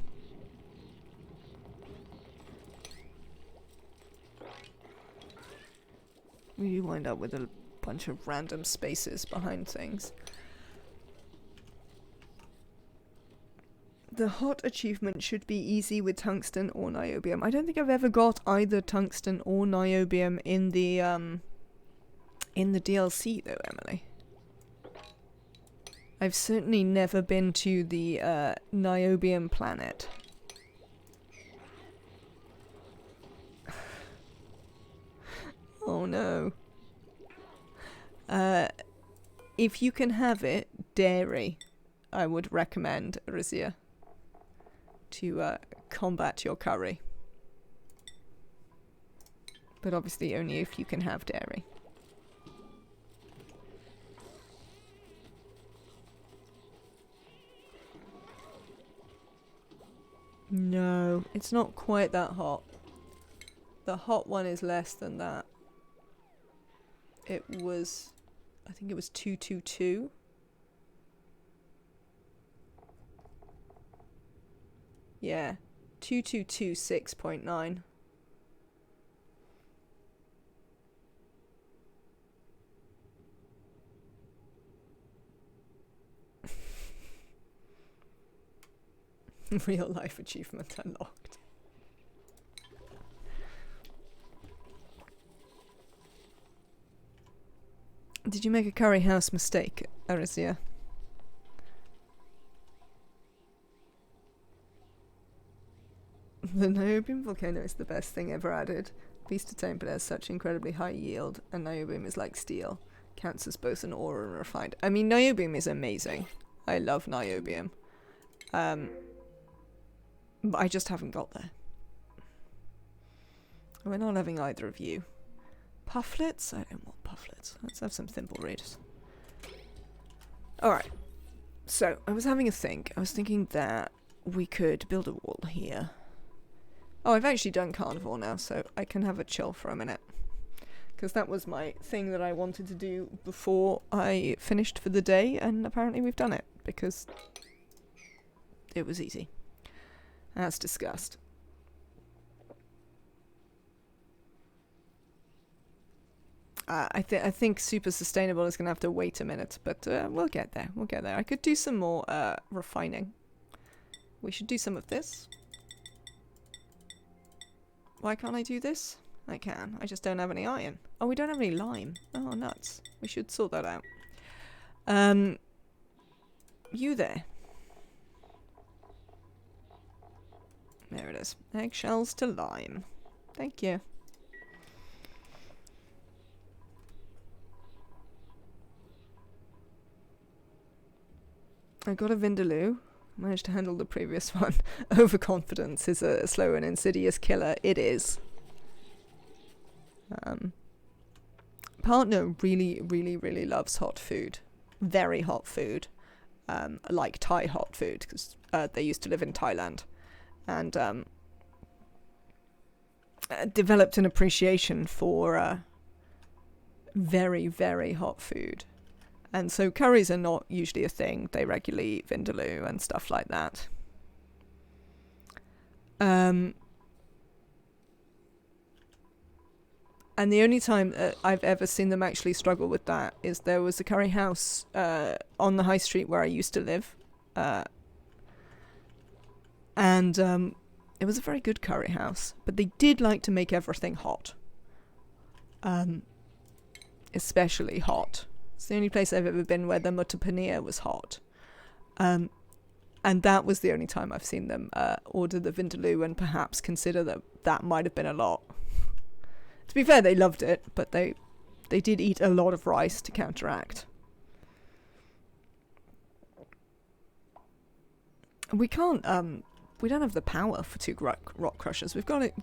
We wind up with a bunch of random spaces behind things. The hot achievement should be easy with tungsten or niobium. I don't think I've ever got either tungsten or niobium in the DLC though, Emily. I've certainly never been to the niobium planet. Oh no. If you can have it, dairy, I would recommend, Rizia, to combat your curry. But obviously only if you can have dairy. No, it's not quite that hot. The hot one is less than that. It was, I think it was 222. Yeah, 2226.9. Real life achievement unlocked. Did you make a curry house mistake, Arisia? The niobium volcano is the best thing ever added. Beast Temple has such incredibly high yield, and niobium is like steel. Counts as both an ore and refined. I mean, niobium is amazing. I love niobium. But I just haven't got there. We're not having either of you. Pufflets? I don't want pufflets. Let's have some thimbleweeds. Alright. So, I was having a think. I was thinking that we could build a wall here. Oh, I've actually done carnivore now, so I can have a chill for a minute. Because that was my thing that I wanted to do before I finished for the day, and apparently we've done it, because it was easy. As discussed. I think super sustainable is going to have to wait a minute, but we'll get there. We'll get there. I could do some more refining. We should do some of this. Why can't I do this? I can. I just don't have any iron. Oh, we don't have any lime. Oh, nuts. We should sort that out. You there. There it is. Eggshells to lime. Thank you. I got a Vindaloo. Managed to handle the previous one. Overconfidence is a slow and insidious killer. It is. Partner really, really, really loves hot food. Very hot food. Like Thai hot food, because they used to live in Thailand. And developed an appreciation for very, very hot food. And so curries are not usually a thing. They regularly eat vindaloo and stuff like that. And the only time I've ever seen them actually struggle with that is there was a curry house on the high street where I used to live. And it was a very good curry house. But they did like to make everything hot. Especially hot. It's the only place I've ever been where the mutter paneer was hot. And that was the only time I've seen them order the vindaloo and perhaps consider that that might have been a lot. To be fair, they loved it, but they did eat a lot of rice to counteract. We can't, we don't have the power for 2 rock crushers. We've got it,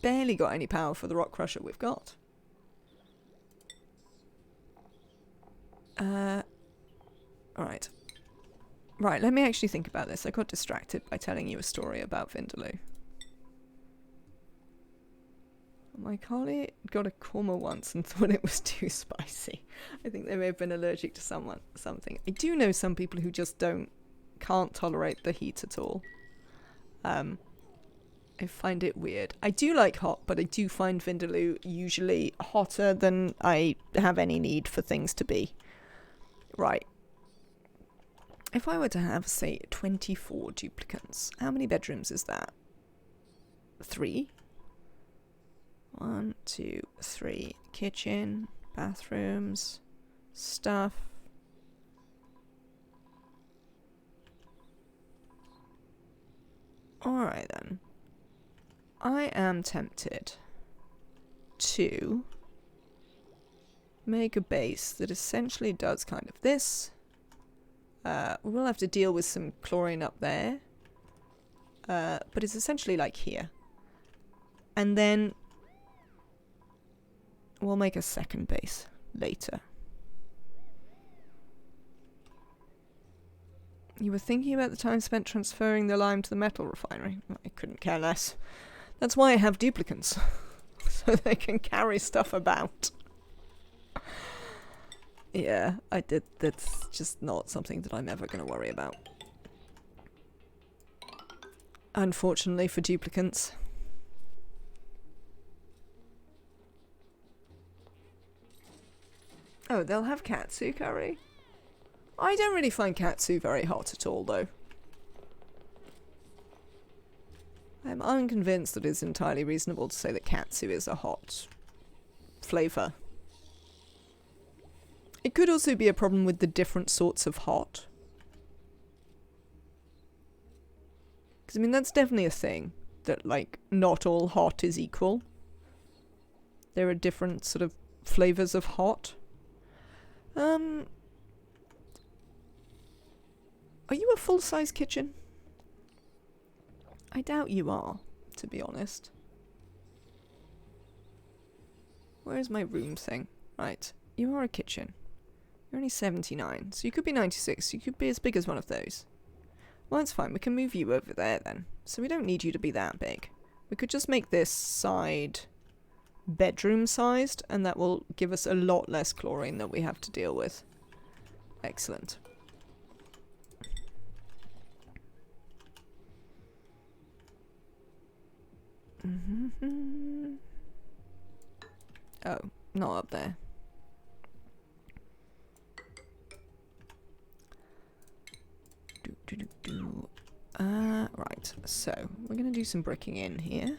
barely got any power for the rock crusher we've got. Alright. Right, let me actually think about this. I got distracted by telling you a story about Vindaloo. My colleague got a korma once and thought it was too spicy. I think they may have been allergic to something. I do know some people who just can't tolerate the heat at all. I find it weird. I do like hot, but I do find Vindaloo usually hotter than I have any need for things to be. Right. If I were to have, say, 24 duplicants, how many bedrooms is that? 3? 1, 2, 3. Kitchen, bathrooms, stuff. Alright then. I am tempted to make a base that essentially does kind of this. We'll have to deal with some chlorine up there. But it's essentially like here. And then We'll make a second base later. You were thinking about the time spent transferring the lime to the metal refinery? I couldn't care less. That's why I have duplicants. So they can carry stuff about. Yeah, I did. That's just not something that I'm ever going to worry about. Unfortunately for duplicants. Oh, they'll have katsu curry? I don't really find katsu very hot at all, though. I'm unconvinced that it's entirely reasonable to say that katsu is a hot flavour. It could also be a problem with the different sorts of hot. Because, I mean, that's definitely a thing. That, like, not all hot is equal. There are different sort of flavours of hot. Are you a full-size kitchen? I doubt you are, to be honest. Where is my room thing? Right, you are a kitchen. You're only 79, so you could be 96. You could be as big as one of those. Well, that's fine. We can move you over there then. So we don't need you to be that big. We could just make this side bedroom sized, and that will give us a lot less chlorine that we have to deal with. Excellent. Oh, not up there. Right, so we're going to do some bricking in here.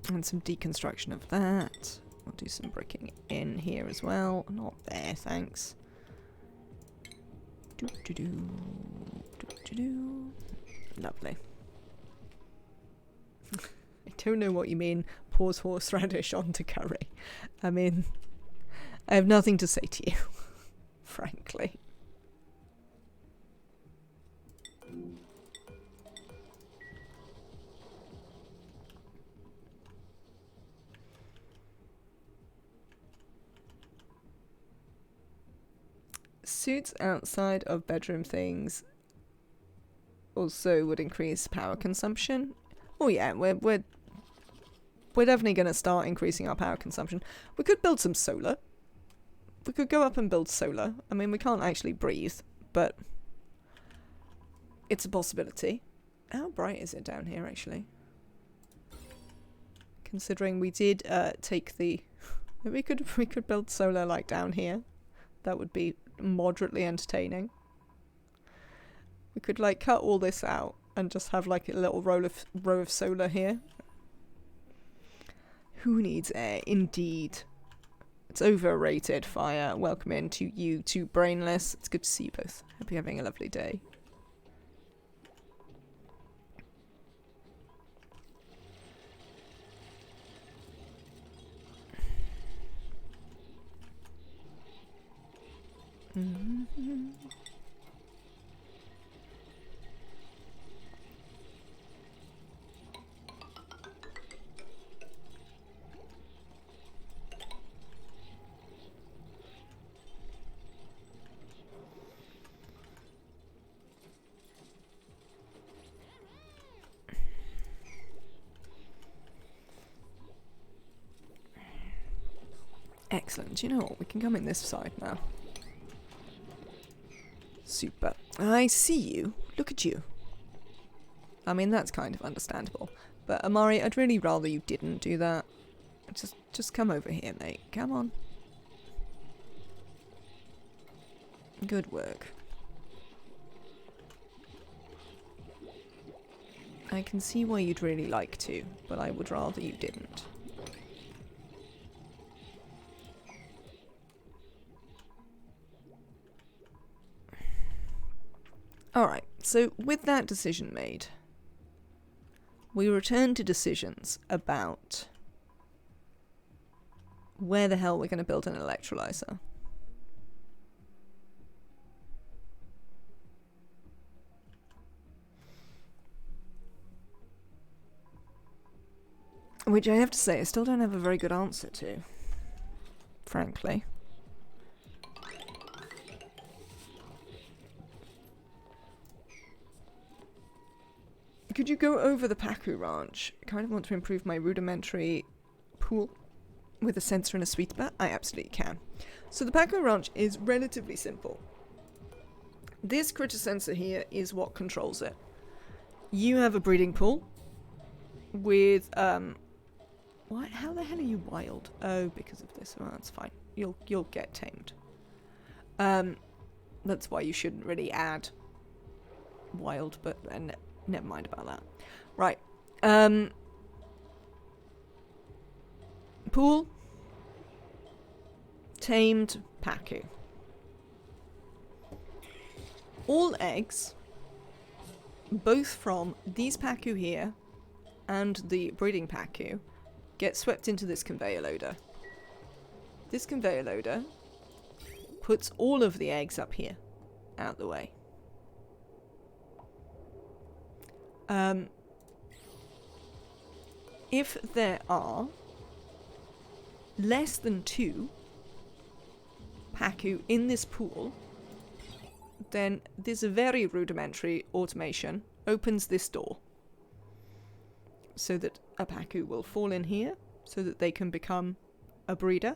And some deconstruction of that. We'll do some bricking in here as well. Not there, thanks. Lovely. I don't know what you mean, pours horseradish onto curry. I mean, I have nothing to say to you, frankly. Suits outside of bedroom things also would increase power consumption. Oh yeah, we're definitely going to start increasing our power consumption. We could build some solar. We could go up and build solar. I mean, we can't actually breathe, but it's a possibility. How bright is it down here, actually? Considering we did take the... we could build solar like down here. That would be moderately entertaining. We could like cut all this out and just have like a little row of solar here. Who needs air? Indeed. It's overrated, fire. Welcome in to you two brainless. It's good to see you both. Hope you're having a lovely day. Mm-hmm. Excellent. You know what? We can come in this side now. Super. I see you. Look at you. I mean, that's kind of understandable. But Amari, I'd really rather you didn't do that. Just come over here, mate. Come on. Good work. I can see why you'd really like to, but I would rather you didn't. Alright, so with that decision made, we return to decisions about where the hell we're going to build an electrolyzer. Which I have to say, I still don't have a very good answer to. Frankly. Could you go over the Pacu Ranch? I kind of want to improve my rudimentary pool with a sensor and a sweet bat. I absolutely can. So the Pacu Ranch is relatively simple. This critter sensor here is what controls it. You have a breeding pool with why? How the hell are you wild? Oh, because of this. Well, that's fine. You'll get tamed. That's why you shouldn't really add wild, but never mind about that. Right. Pool. Tamed Pacu. All eggs, both from these Pacu here and the breeding Pacu, get swept into this conveyor loader. This conveyor loader puts all of the eggs up here, out the way. If there are less than 2 Pacu in this pool, then this very rudimentary automation opens this door so that a Pacu will fall in here so that they can become a breeder.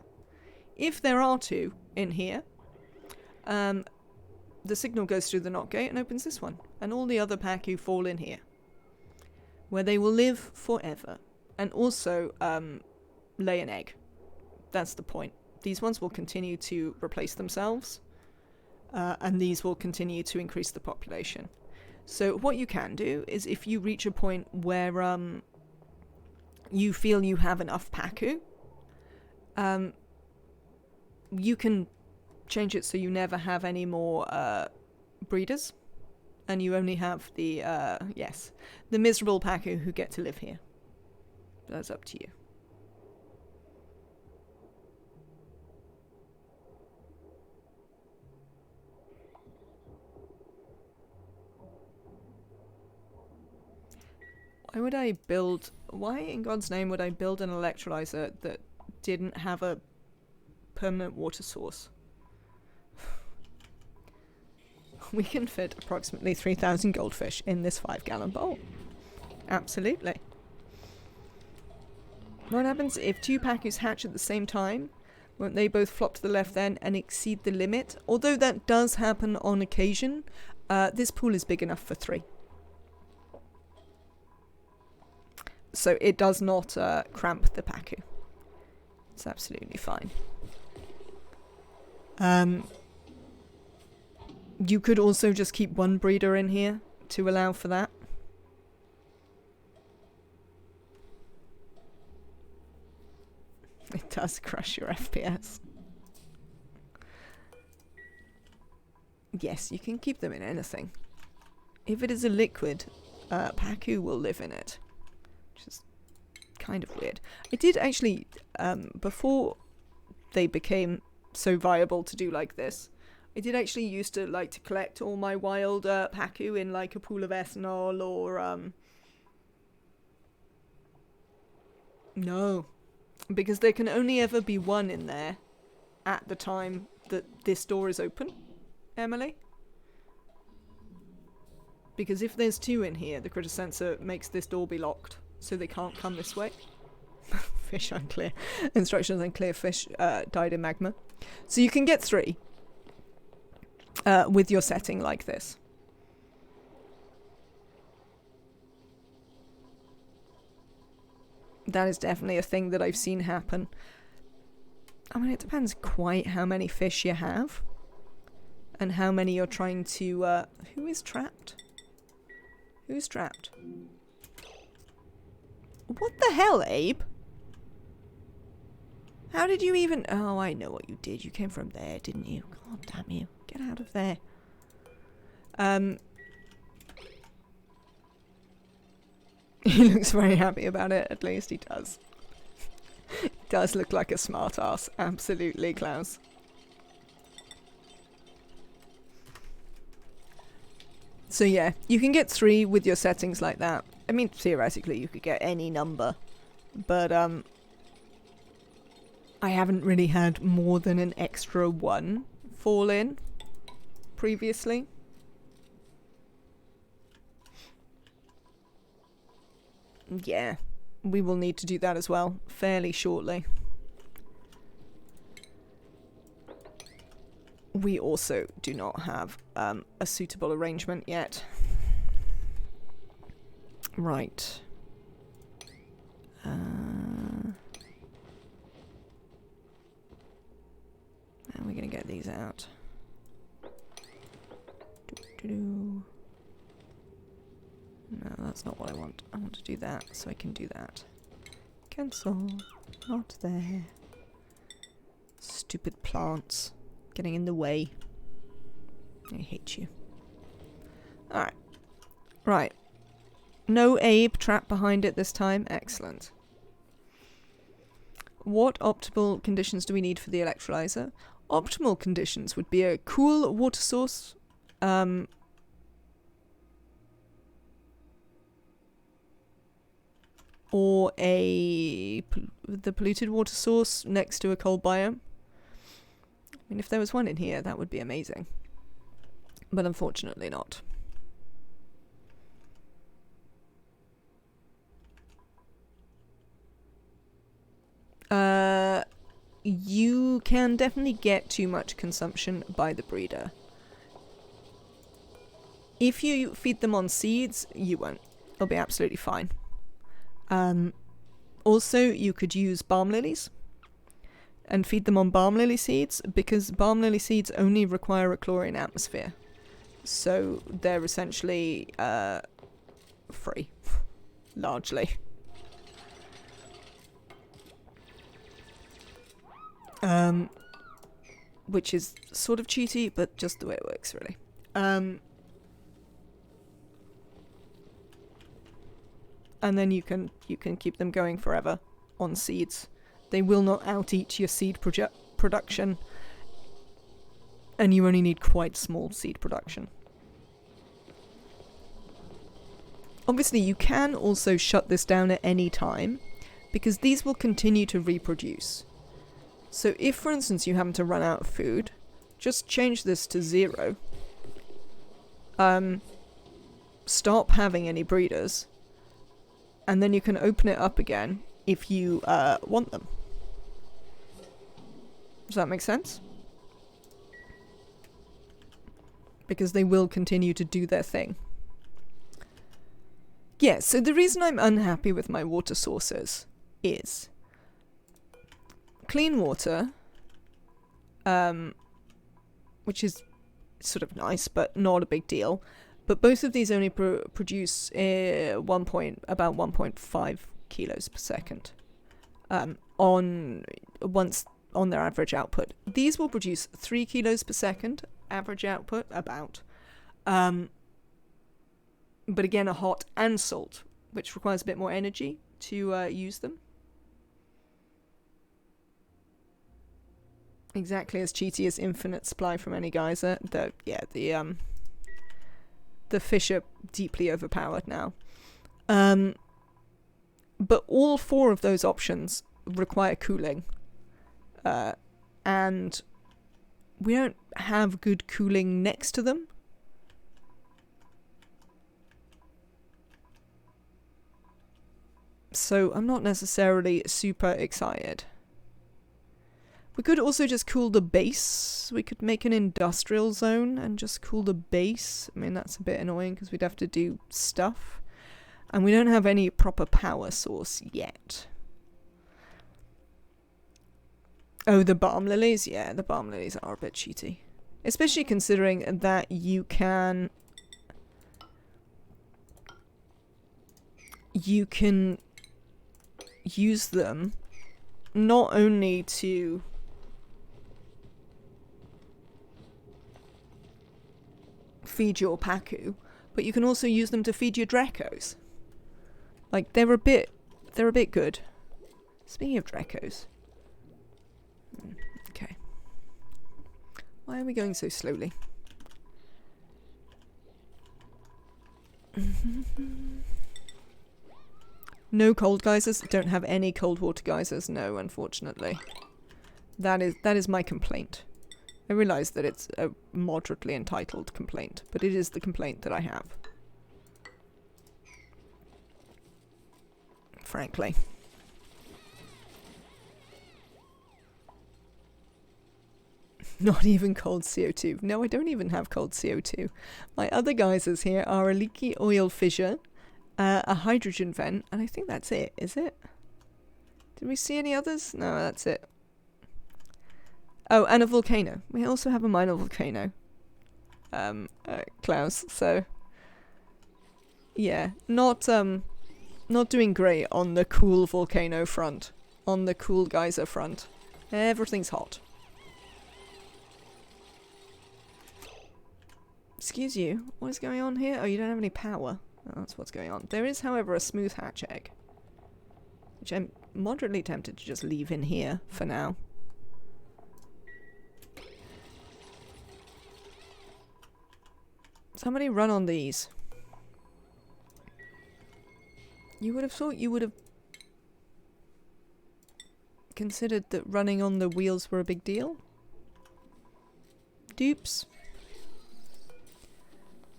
If there are 2 in here, the signal goes through the knock gate and opens this one, and all the other Pacu fall in here, where they will live forever and also lay an egg. That's the point. These ones will continue to replace themselves, and these will continue to increase the population. So what you can do is, if you reach a point where you feel you have enough Pacu, you can change it so you never have any more breeders, and you only have the miserable Pacu who get to live here. That's up to you. Why in God's name would I build an electrolyzer that didn't have a permanent water source? We can fit approximately 3,000 goldfish in this 5-gallon bowl. Absolutely. What happens if 2 Pacus hatch at the same time? Won't they both flop to the left then and exceed the limit? Although that does happen on occasion, this pool is big enough for 3. So it does not cramp the Pacu. It's absolutely fine. You could also just keep 1 breeder in here to allow for that. It does crush your FPS. Yes, you can keep them in anything. If it is a liquid, Pacu will live in it. Which is kind of weird. I did actually, before they became so viable to do like this, I did actually used to like to collect all my wild Pacu in like a pool of ethanol or no, because there can only ever be 1 in there at the time that this door is open, Emily. Because if there's 2 in here, the critter sensor makes this door be locked, so they can't come this way. Fish unclear. Instructions unclear. Fish died in magma. So you can get 3 with your setting like this. That is definitely a thing that I've seen happen. I mean, it depends quite how many fish you have and how many you're trying to... who is trapped? Who's trapped? What the hell, Abe? How did you even... Oh, I know what you did. You came from there, didn't you? God damn you. Get out of there. He looks very happy about it. At least he does. He does look like a smart ass. Absolutely, Klaus. So yeah, you can get 3 with your settings like that. I mean, theoretically, you could get any number but I haven't really had more than an extra one fall in previously. Yeah, we will need to do that as well fairly shortly. We also do not have a suitable arrangement yet. Right. And we're going to get these out. No, that's not what I want. I want to do that, so I can do that. Cancel. Not there. Stupid plants. Getting in the way. I hate you. Alright. Right. No Abe trapped behind it this time. Excellent. What optimal conditions do we need for the electrolyzer? Optimal conditions would be a cool water source. Or the polluted water source next to a cold biome. I mean, if there was one in here, that would be amazing. But unfortunately not. You can definitely get too much consumption by the breeder. If you feed them on seeds, you won't. They'll be absolutely fine. Also, you could use balm lilies and feed them on balm lily seeds, because balm lily seeds only require a chlorine atmosphere. So they're essentially free, largely. Which is sort of cheaty, but just the way it works, really. And then you can keep them going forever on seeds. They will not out-eat your seed production, and you only need quite small seed production. Obviously, you can also shut this down at any time, because these will continue to reproduce. So if, for instance, you happen to run out of food, just change this to 0. Stop having any breeders, and then you can open it up again if you want them. Does that make sense? Because they will continue to do their thing. Yeah, so the reason I'm unhappy with my water sources is clean water, which is sort of nice, but not a big deal. But both of these only produce about 1.5 kilos per second on their average output. These will produce 3 kilos per second average output, about. But again, are hot and salt, which requires a bit more energy to use them. Exactly as cheaty as infinite supply from any geyser. The fish are deeply overpowered now. But all 4 of those options require cooling. And we don't have good cooling next to them. So I'm not necessarily super excited. We could also just cool the base. We could make an industrial zone and just cool the base. I mean, that's a bit annoying because we'd have to do stuff. And we don't have any proper power source yet. Oh, the balm lilies? Yeah, the balm lilies are a bit cheaty. Especially considering that you can use them not only to feed your Pacu, but you can also use them to feed your Dracos. Like, they're a bit good. Speaking of Dracos. Okay. Why are we going so slowly? No cold geysers. Don't have any cold water geysers. No, unfortunately. That is my complaint. I realise that it's a moderately entitled complaint, but it is the complaint that I have. Frankly. Not even cold CO2. No, I don't even have cold CO2. My other geysers here are a leaky oil fissure, a hydrogen vent, and I think that's it, is it? Did we see any others? No, that's it. Oh, and a volcano. We also have a minor volcano. Klaus, so... Yeah, not doing great on the cool volcano front. On the cool geyser front. Everything's hot. Excuse you, what is going on here? Oh, you don't have any power. Oh, that's what's going on. There is, however, a smooth hatch egg. Which I'm moderately tempted to just leave in here for now. Somebody run on these. You would have thought you would have considered that running on the wheels were a big deal. Dupes.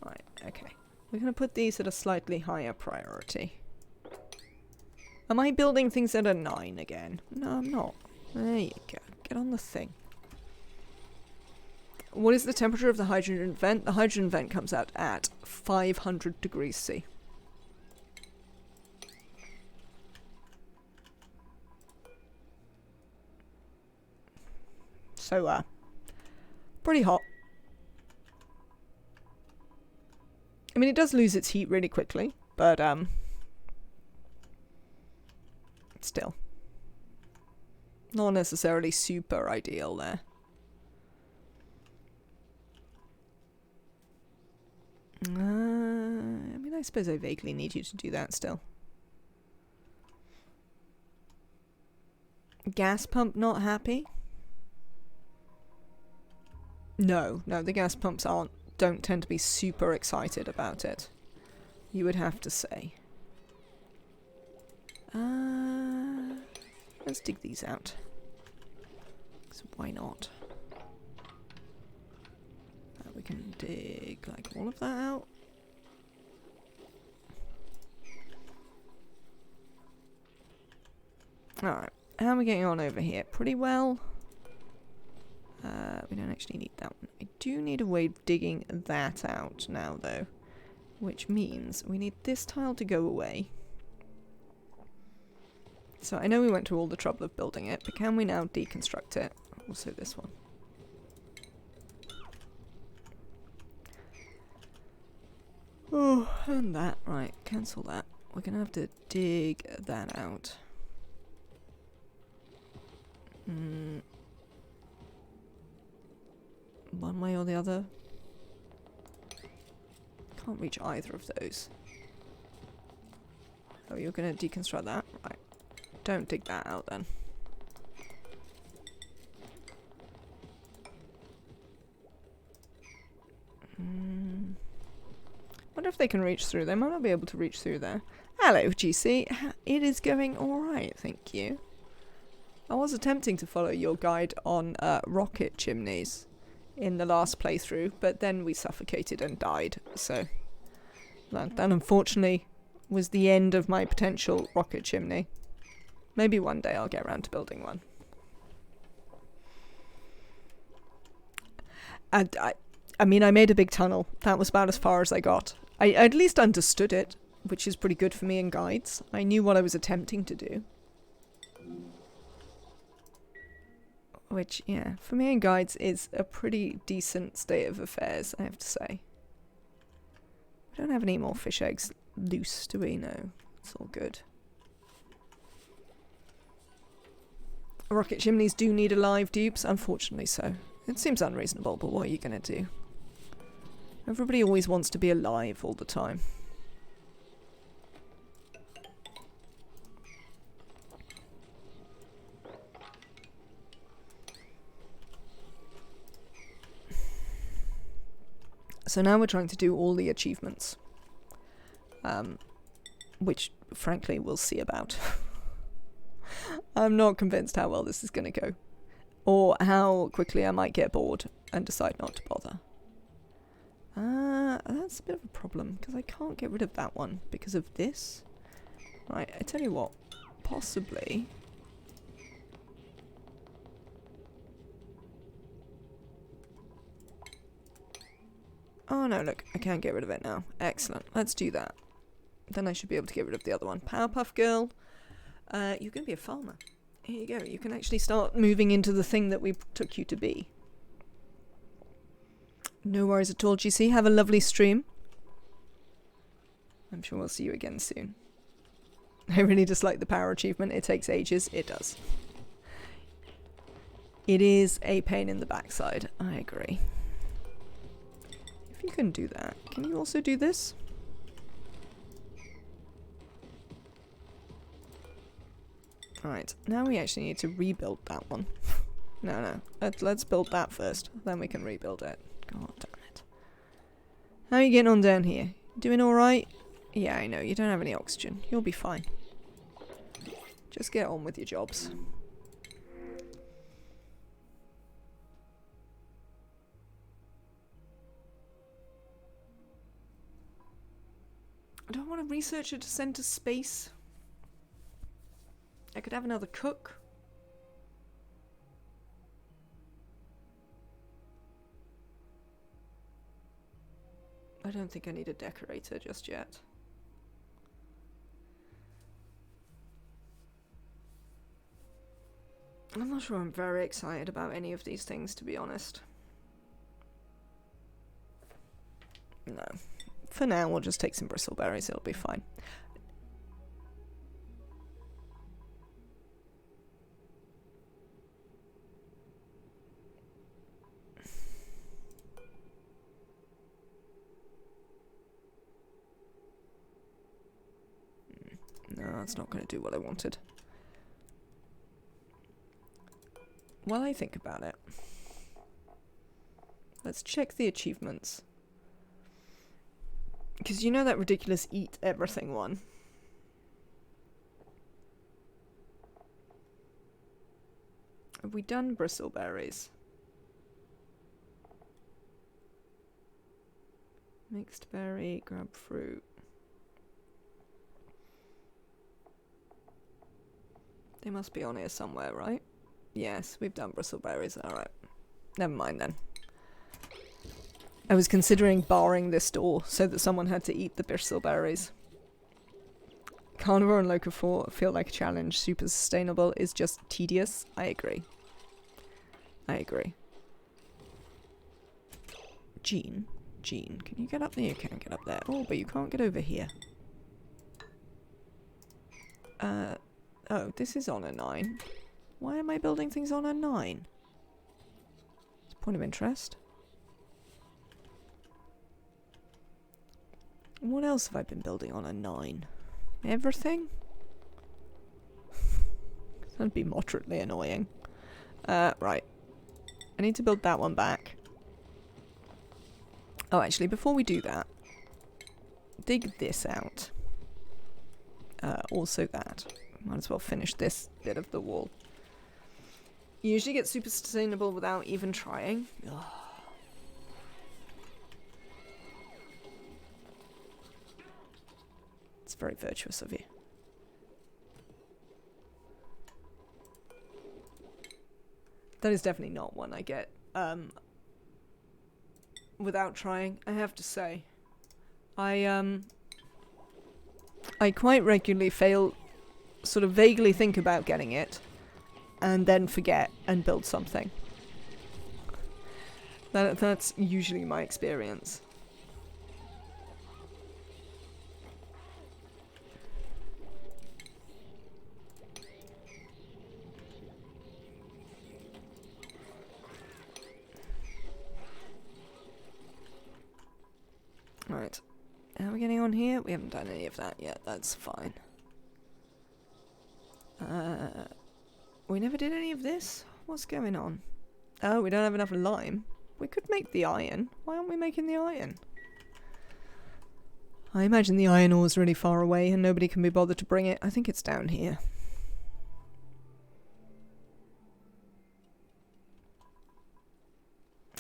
Right, okay. We're going to put these at a slightly higher priority. Am I building things at a 9 again? No, I'm not. There you go. Get on the thing. What is the temperature of the hydrogen vent? The hydrogen vent comes out at 500 degrees C. So, pretty hot. I mean, it does lose its heat really quickly, but, still. Not necessarily super ideal there. I mean, I suppose I vaguely need you to do that still. Gas pump not happy? No, the gas pumps don't tend to be super excited about it. You would have to say. Let's dig these out. So why not? We can dig like all of that out. Alright, how are we getting on over here? Pretty well. We don't actually need that one. I do need a way of digging that out now though. Which means we need this tile to go away. So I know we went to all the trouble of building it, but can we now deconstruct it? Also this one. Oh, and that. Right, cancel that. We're gonna have to dig that out. One way or the other. Can't reach either of those. Oh, you're gonna deconstruct that? Right. Don't dig that out then. Wonder if they can reach through. They might not be able to reach through there. Hello, GC. It is going alright, thank you. I was attempting to follow your guide on rocket chimneys in the last playthrough, but then we suffocated and died, so that unfortunately was the end of my potential rocket chimney. Maybe one day I'll get around to building one. And I mean, I made a big tunnel. That was about as far as I got. I at least understood it, which is pretty good for me in guides. I knew what I was attempting to do. Which, yeah, for me in guides is a pretty decent state of affairs, I have to say. We don't have any more fish eggs loose, do we? No, it's all good. Rocket chimneys do need alive dupes, unfortunately so. It seems unreasonable, but what are you going to do? Everybody always wants to be alive all the time. So now we're trying to do all the achievements. Which frankly, we'll see about. I'm not convinced how well this is going to go. Or how quickly I might get bored and decide not to bother. That's a bit of a problem, because I can't get rid of that one because of this. Right, I tell you what. Possibly... Oh no, look, I can't get rid of it now. Excellent, let's do that. Then I should be able to get rid of the other one. Powerpuff Girl, you're going to be a farmer. Here you go, you can actually start moving into the thing that we took you to be. No worries at all, GC. Have a lovely stream. I'm sure we'll see you again soon. I really dislike the power achievement. It takes ages. It does. It is a pain in the backside. I agree. If you can do that, can you also do this? Right, now we actually need to rebuild that one. No. Let's build that first. Then we can rebuild it. God damn it. How are you getting on down here? Doing alright? Yeah, I know. You don't have any oxygen. You'll be fine. Just get on with your jobs. I don't want a researcher to send to space. I could have another cook. I don't think I need a decorator just yet. I'm not sure I'm very excited about any of these things, to be honest. No. For now, we'll just take some bristleberries, it'll be fine. No, that's not going to do what I wanted. While I think about it, let's check the achievements. Because you know that ridiculous eat everything one? Have we done bristleberries? Mixed berry, grab fruit. They must be on here somewhere, right? Yes, we've done bristleberries, alright. Never mind then. I was considering barring this door so that someone had to eat the bristleberries. Carnivore and locavore feel like a challenge. Super sustainable is just tedious. I agree. I agree. Jean, can you get up there? You can't get up there. Oh, but you can't get over here. Oh, this is on a 9. Why am I building things on a 9? It's a point of interest. What else have I been building on a 9? Everything? That'd be moderately annoying. Right. I need to build that one back. Oh, actually, before we do that, dig this out. Also that. Might as well finish this bit of the wall. You usually get super sustainable without even trying. Ugh. It's very virtuous of you. That is definitely not one I get without trying, I have to say. I quite regularly fail, sort of vaguely think about getting it, and then forget and build something. That's usually my experience. Right. How are we getting on here? We haven't done any of that yet. That's fine. We never did any of this? What's going on? Oh, we don't have enough lime. We could make the iron. Why aren't we making the iron? I imagine the iron ore is really far away and nobody can be bothered to bring it. I think it's down here.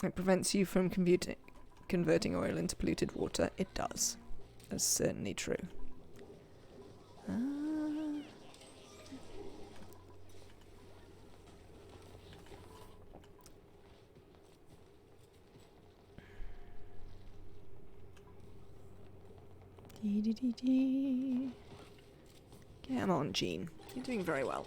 It prevents you from converting oil into polluted water. It does. That's certainly true. Come on, Jean. You're doing very well.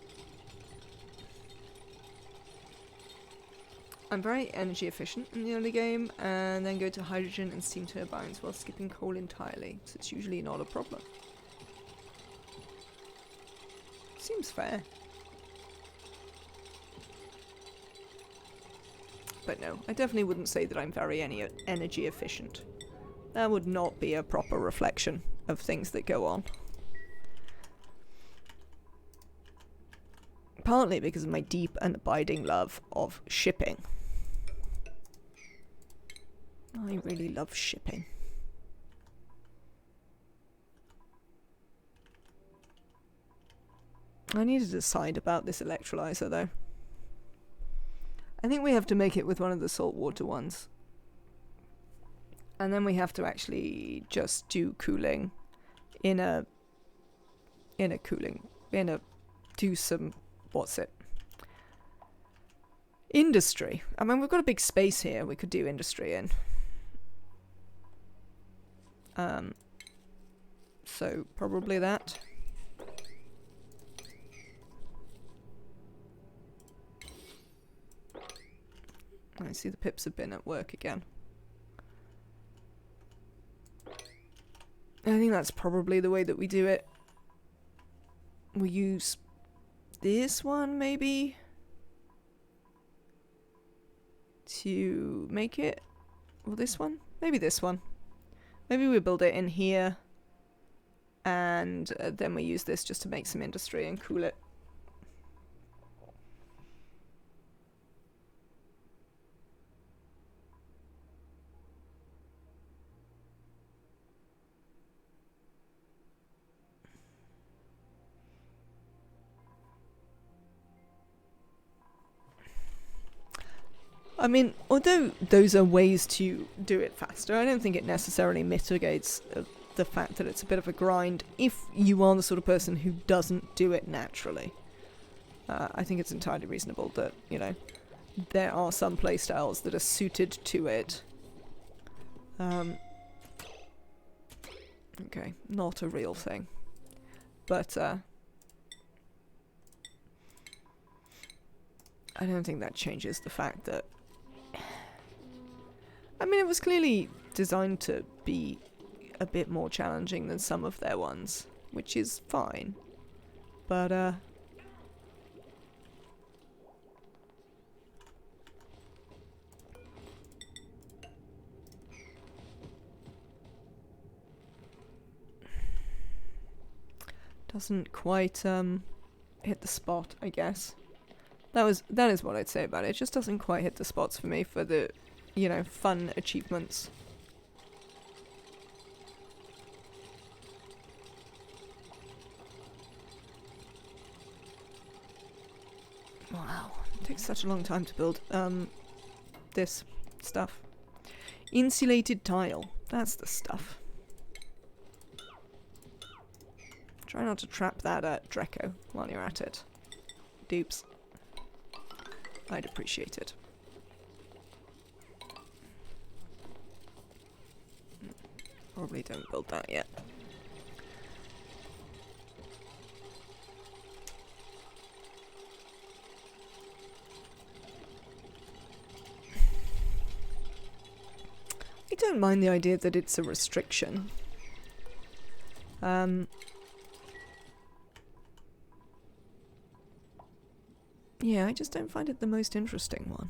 I'm very energy efficient in the early game, and then go to hydrogen and steam turbines while skipping coal entirely, so it's usually not a problem. Seems fair. But no, I definitely wouldn't say that I'm very energy efficient. That would not be a proper reflection of things that go on. Partly because of my deep and abiding love of shipping. I really love shipping. I need to decide about this electrolyzer though. I think we have to make it with one of the saltwater ones. And then we have to actually just do cooling do some, what's it? Industry. I mean, we've got a big space here we could do industry in. So probably that. I see the pips have been at work again. I think that's probably the way that we do it. We use this one, maybe, to make it. Well, this one? Maybe this one. Maybe we build it in here, and then we use this just to make some industry and cool it. I mean, although those are ways to do it faster, I don't think it necessarily mitigates the fact that it's a bit of a grind if you are the sort of person who doesn't do it naturally. I think it's entirely reasonable that, you know, there are some playstyles that are suited to it. Okay, not a real thing. But, I don't think that changes the fact that... I mean, it was clearly designed to be a bit more challenging than some of their ones, which is fine. But, doesn't quite, hit the spot, I guess. That is what I'd say about it. It just doesn't quite hit the spots for me for the, you know, fun achievements. Wow, it takes such a long time to build this stuff. Insulated tile, that's the stuff. Try not to trap that Dreco while you're at it. Dupes. I'd appreciate it. Probably don't build that yet. I don't mind the idea that it's a restriction. Yeah, I just don't find it the most interesting one.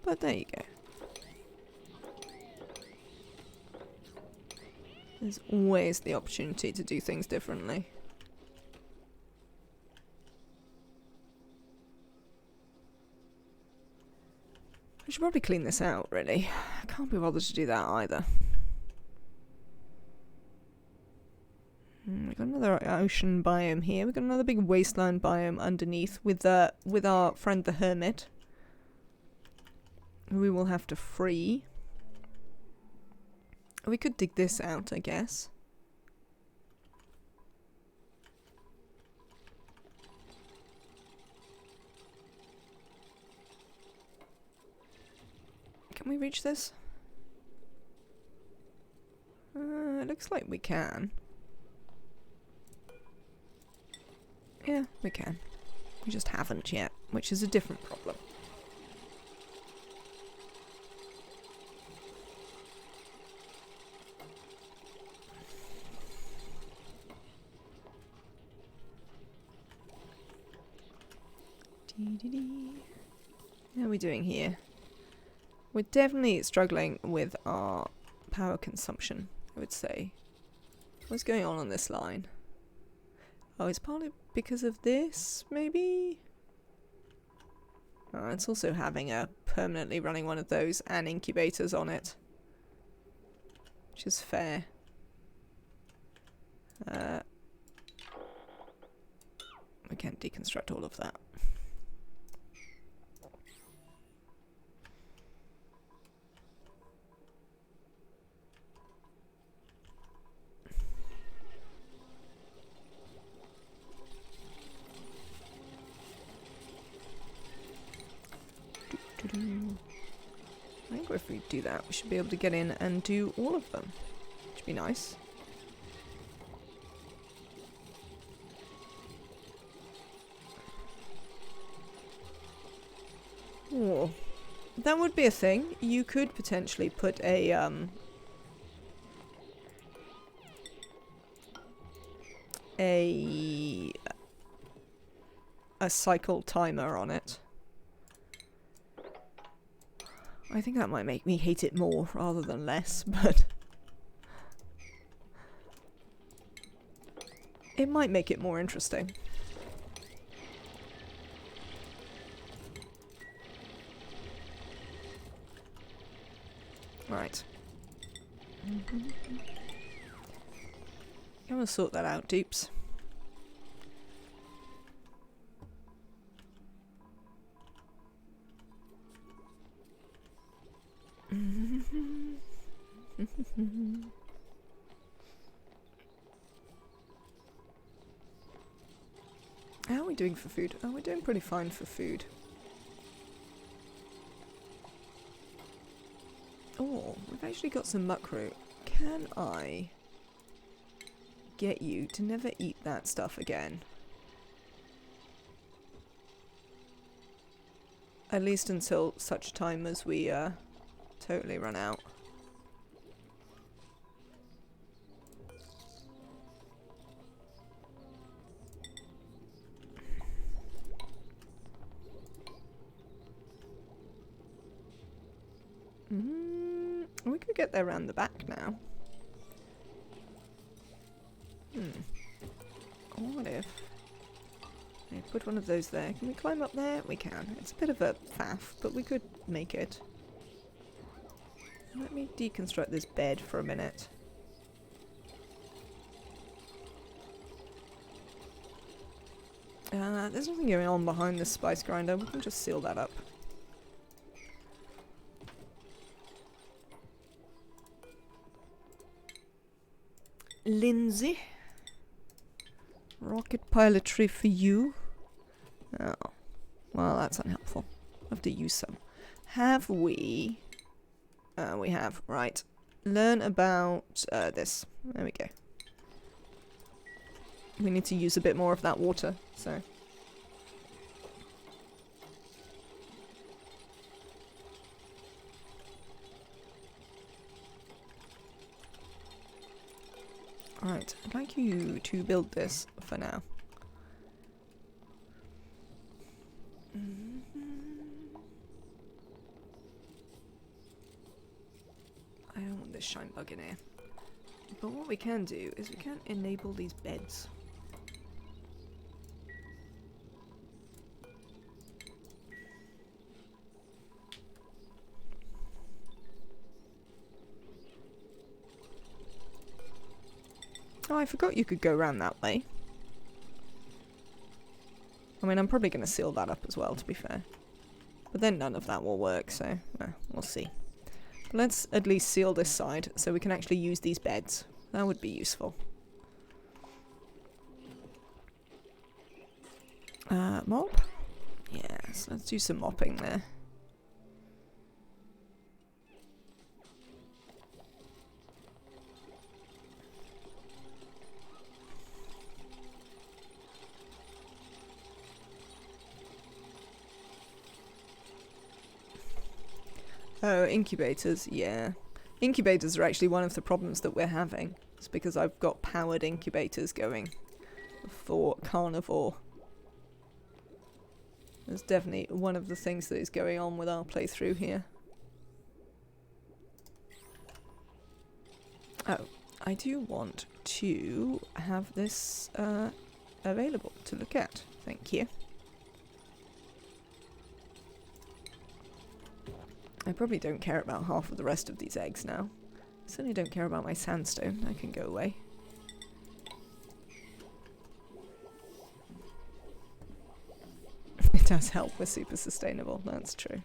But there you go. There's always the opportunity to do things differently. I should probably clean this out, really. I can't be bothered to do that either. We've got another ocean biome here. We've got another big wasteland biome underneath with our friend the hermit, who we will have to free. We could dig this out, I guess. Can we reach this? It looks like we can. Yeah, we can. We just haven't yet, which is a different problem. How are we doing here? We're definitely struggling with our power consumption, I would say. What's going on this line? Oh, it's partly because of this, maybe? Oh, it's also having a permanently running one of those and incubators on it. Which is fair. We can't deconstruct all of that. I think if we do that, we should be able to get in and do all of them. Which would be nice. Oh, that would be a thing. You could potentially put a cycle timer on it. I think that might make me hate it more rather than less, but it might make it more interesting. Right. I'm gonna sort that out, dupes. How are we doing for food? Oh, we're doing pretty fine for food. Oh, we've actually got some muckroot. Can I get you to never eat that stuff again? At least until such time as we totally run out. We could get there around the back now. What if I put one of those there? Can we climb up there? We can. It's a bit of a faff, but we could make it. Let me deconstruct this bed for a minute. There's nothing going on behind this spice grinder. We can just seal that up. Lindsay. Rocket pilotry for you. Oh. Well, that's unhelpful. We'll have to use some. Have we... we have. Right. Learn about this. There we go. We need to use a bit more of that water, so... Right, I'd like you to build this for now. I don't want this shine bug in here. But what we can do is we can enable these beds. Oh, I forgot you could go around that way. I mean, I'm probably going to seal that up as well, to be fair. But then none of that will work, so we'll see. But let's at least seal this side so we can actually use these beds. That would be useful. Mop? Yes, let's do some mopping there. Oh, incubators, yeah. Incubators are actually one of the problems that we're having. It's because I've got powered incubators going for carnivore. That's definitely one of the things that is going on with our playthrough here. Oh, I do want to have this available to look at. Thank you. I probably don't care about half of the rest of these eggs now. I certainly don't care about my sandstone. That can go away. It does help. We're super sustainable. That's true.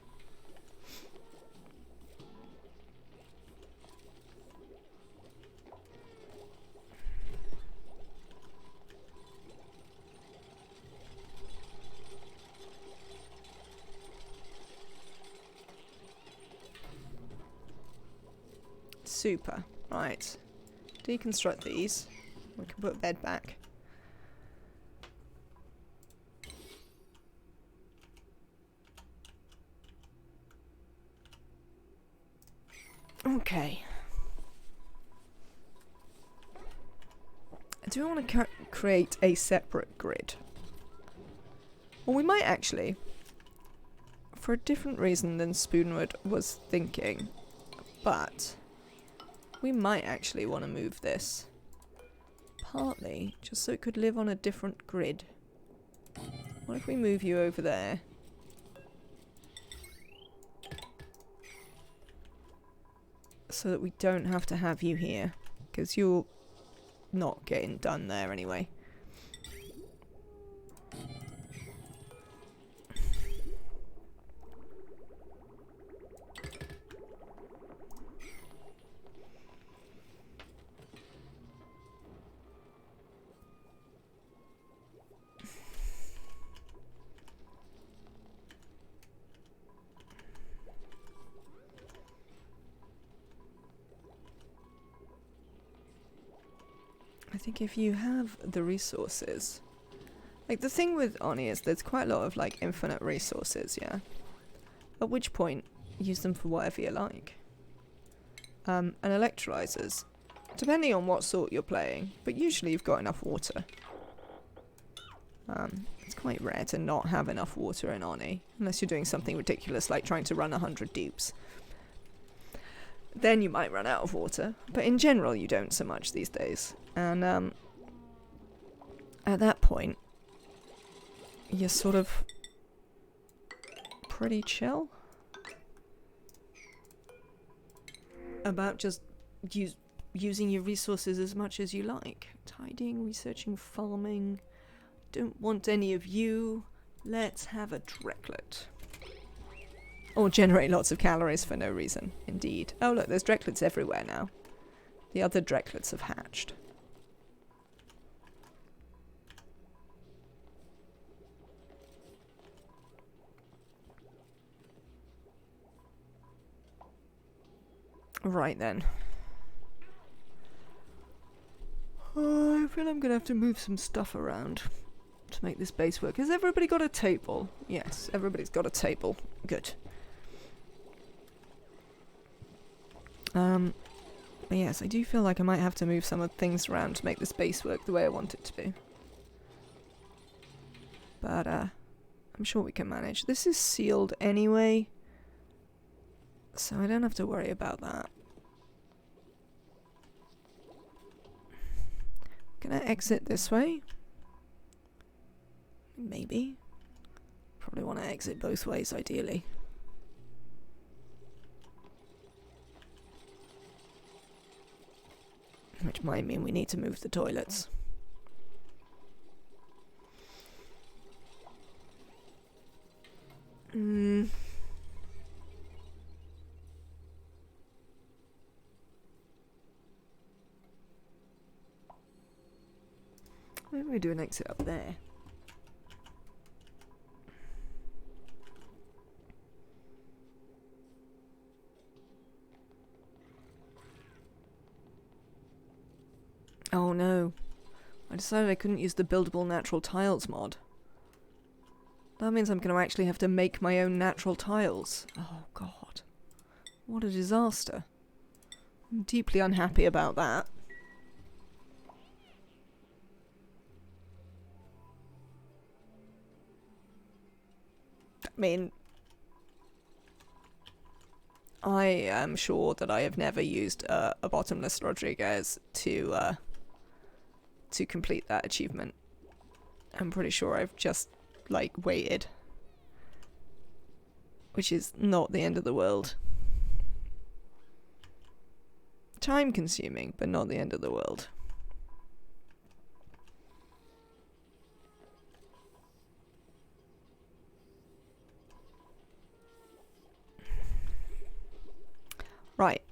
Super. Right. Deconstruct these. We can put bed back. Okay. Do we want to create a separate grid? Well, we might actually, for a different reason than Spoonwood was thinking, but we might actually want to move this. Partly, just so it could live on a different grid. What if we move you over there? So that we don't have to have you here. Because you're not getting done there anyway. I think if you have the resources... Like, the thing with Oni is there's quite a lot of, like, infinite resources, yeah? At which point, use them for whatever you like. And electrolyzers. Depending on what sort you're playing, but usually you've got enough water. It's quite rare to not have enough water in Oni, unless you're doing something ridiculous like trying to run 100 dupes. Then you might run out of water, but in general you don't so much these days. And at that point, you're sort of pretty chill about just using your resources as much as you like. Tidying, researching, farming. Don't want any of you. Let's have a Drecklet. Or generate lots of calories for no reason. Indeed. Oh look, there's Drecklets everywhere now. The other Drecklets have hatched. Right then. Oh, I feel I'm gonna have to move some stuff around to make this base work. Has everybody got a table? Yes, everybody's got a table. Good. But yes, I do feel like I might have to move some of the things around to make this base work the way I want it to be. But, I'm sure we can manage. This is sealed anyway, so I don't have to worry about that. Can I exit this way? Maybe. Probably want to exit both ways, ideally. Which might mean we need to move the toilets. Maybe we do an exit up there. Oh no. I decided I couldn't use the buildable natural tiles mod. That means I'm going to actually have to make my own natural tiles. Oh god. What a disaster. I'm deeply unhappy about that. I mean, I am sure that I have never used a bottomless Rodriguez to complete that achievement. I'm pretty sure I've just, like, waited. Which is not the end of the world. Time consuming, but not the end of the world. Right.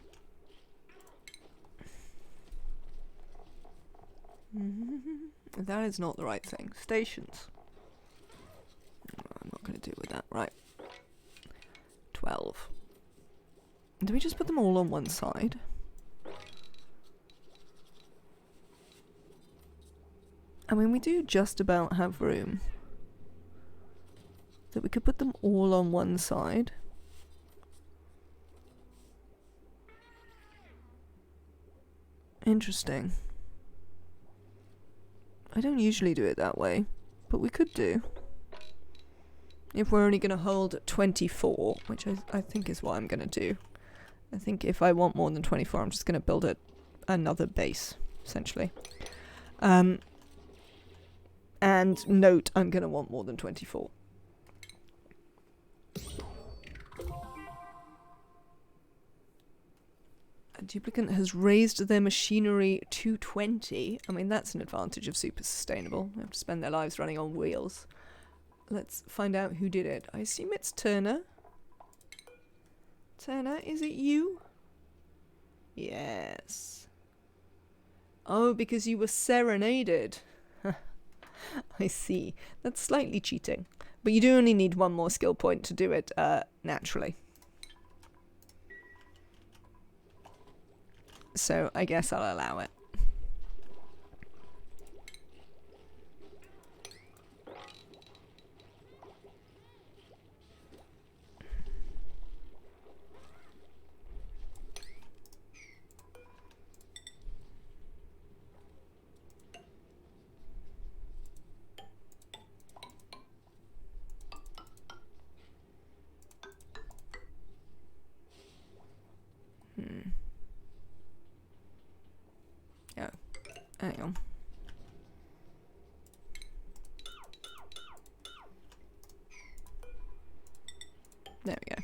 That is not the right thing. Stations. I'm not going to deal with that. Right. 12. Do we just put them all on one side? I mean, we do just about have room. So we could put them all on one side. Interesting. I don't usually do it that way, but we could do. If we're only going to hold 24, which I think is what I'm going to do. I think if I want more than 24, I'm just going to build another base, essentially. And note, I'm going to want more than 24. A duplicant has raised their machinery to 20. I mean, that's an advantage of super sustainable. They have to spend their lives running on wheels. Let's find out who did it. I assume it's Turner. Turner, is it you? Yes. Oh, because you were serenaded. I see. That's slightly cheating. But you do only need one more skill point to do it naturally. So I guess I'll allow it. Oh, hang on. There we go.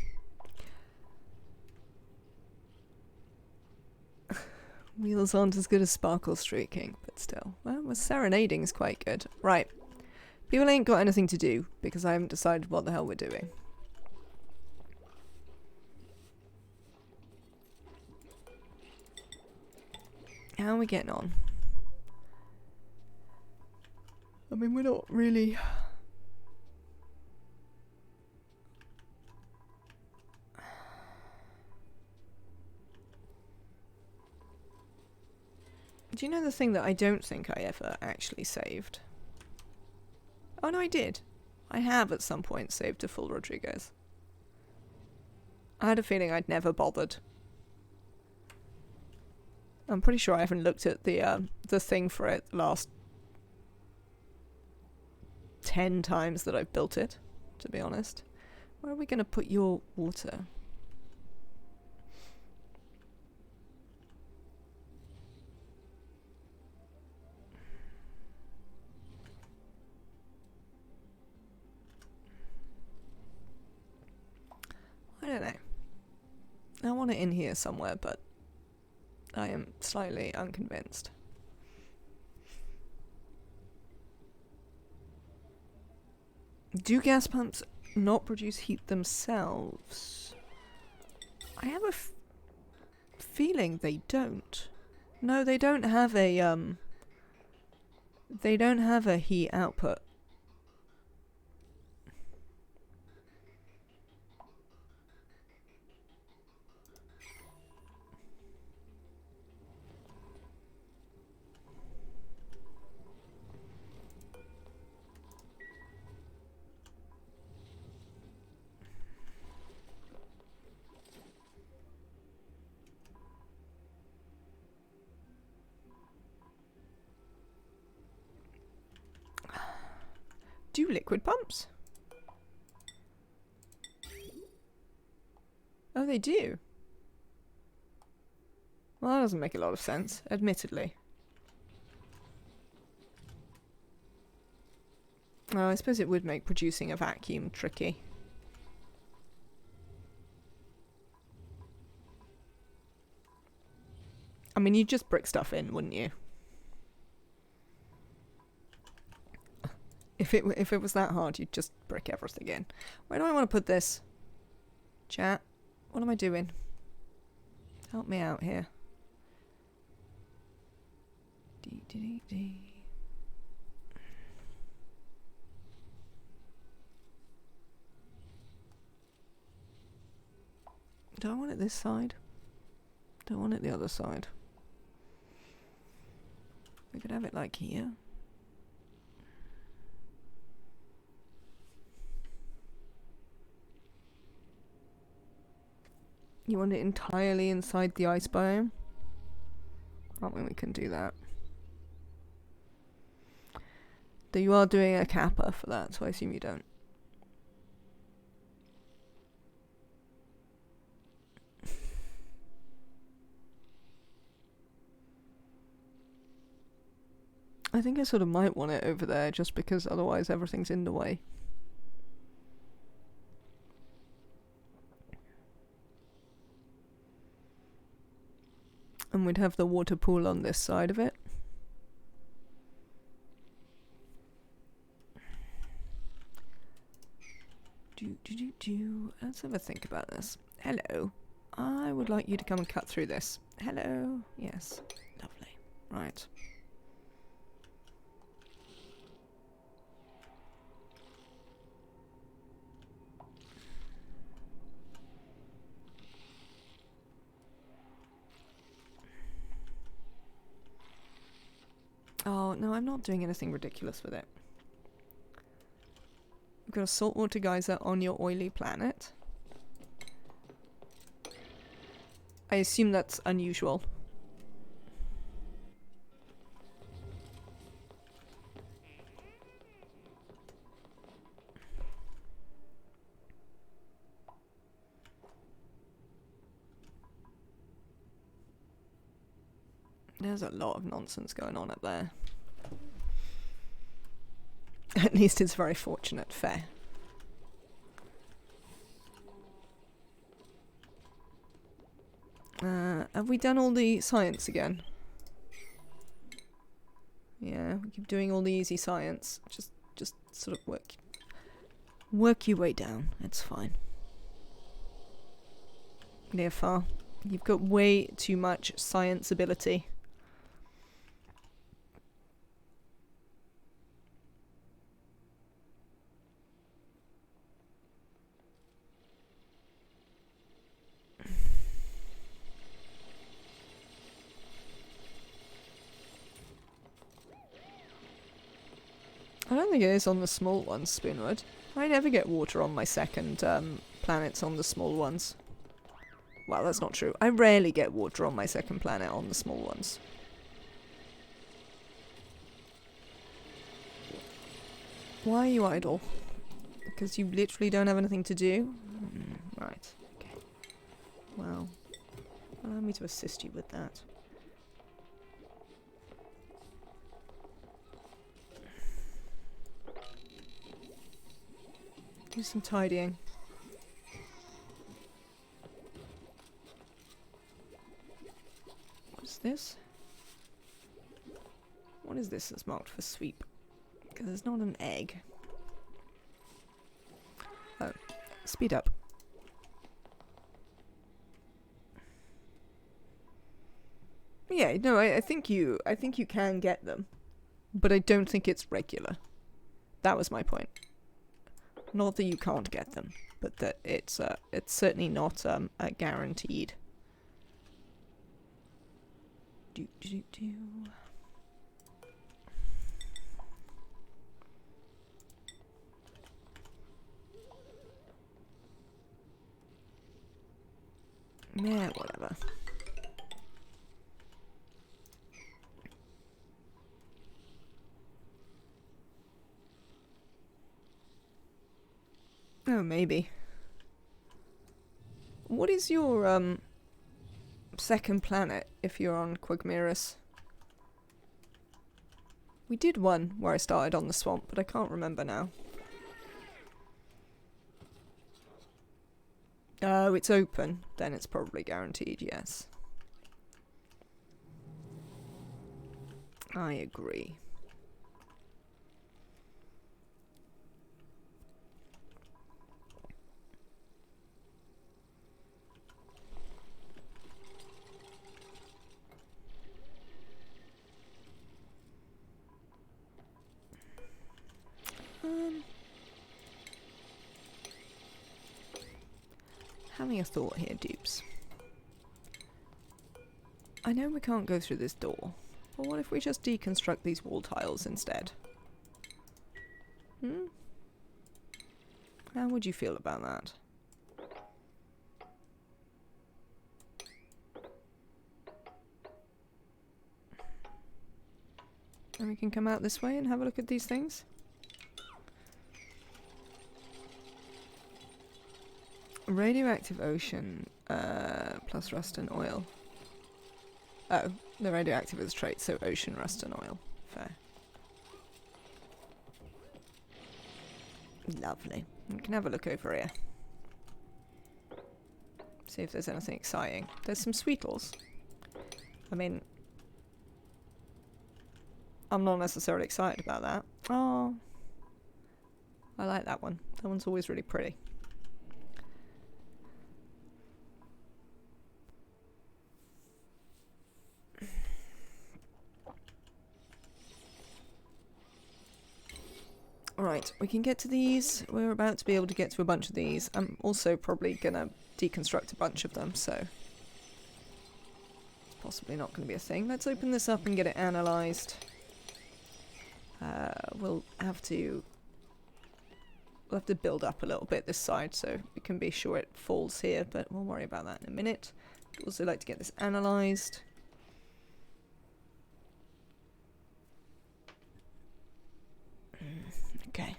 Wheels aren't as good as sparkle streaking, but still. Well, serenading is quite good. Right. People ain't got anything to do, because I haven't decided what the hell we're doing. How are we getting on? I mean, we're not really... Do you know the thing that I don't think I ever actually saved? Oh no, I did. I have at some point saved a full Rodriguez. I had a feeling I'd never bothered. I'm pretty sure I haven't looked at the thing for it the last 10 times that I've built it, to be honest. Where are we going to put your water? I don't know. I want it in here somewhere, but I am slightly unconvinced. Do gas pumps not produce heat themselves? I have a feeling they don't. No, they don't have a they don't have a heat output. Do liquid pumps? Oh, they do. Well, that doesn't make a lot of sense, admittedly. Oh, I suppose it would make producing a vacuum tricky. I mean, you'd just brick stuff in, wouldn't you? If it was that hard, you'd just brick everything in. Where do I want to put this? Chat, what am I doing? Help me out here. Do I want it this side? Do I want it the other side? We could have it like here. You want it entirely inside the ice biome? I mean, we can do that. Though you are doing a kappa for that, so I assume you don't. I think I sort of might want it over there, just because otherwise everything's in the way. And we'd have the water pool on this side of it. Let's have a think about this. Hello. I would like you to come and cut through this. Hello. Yes. Lovely. Right. Oh, no, I'm not doing anything ridiculous with it. You've got a saltwater geyser on your oily planet. I assume that's unusual. There's a lot of nonsense going on up there. At least it's very fortunate. Fair. Have we done all the science again? Yeah, we keep doing all the easy science. Just sort of work your way down. It's fine. Near far. You've got way too much science ability. I don't think it is on the small ones, Spoonwood. I never get water on my second planets on the small ones. Well, that's not true. I rarely get water on my second planet on the small ones. Why are you idle? Because you literally don't have anything to do? Right. Okay. Well, allow me to assist you with that. Do some tidying. What's this? What is this that's marked for sweep? Because it's not an egg. Oh, speed up. Yeah, no, I think you can get them, but I don't think it's regular. That was my point. Not that you can't get them, but that it's certainly not guaranteed. Do do do. Yeah, whatever. Oh, maybe. What is your second planet if you're on Quagmirus? We did one where I started on the swamp, but I can't remember now. Oh, it's open. Then it's probably guaranteed, yes. I agree. Having a thought here, dupes. I know we can't go through this door, but what if we just deconstruct these wall tiles instead? Hmm? How would you feel about that? And we can come out this way and have a look at these things? Radioactive ocean, plus rust and oil. Oh, the radioactive is a trait, so ocean, rust and oil. Fair. Lovely. We can have a look over here. See if there's anything exciting. There's some sweetles. I mean, I'm not necessarily excited about that. Oh, I like that one. That one's always really pretty. Alright, we can get to these. We're about to be able to get to a bunch of these. I'm also probably gonna deconstruct a bunch of them, so it's possibly not gonna be a thing. Let's open this up and get it analysed. We'll have to build up a little bit this side so we can be sure it falls here, but we'll worry about that in a minute. I'd also like to get this analysed. Okay.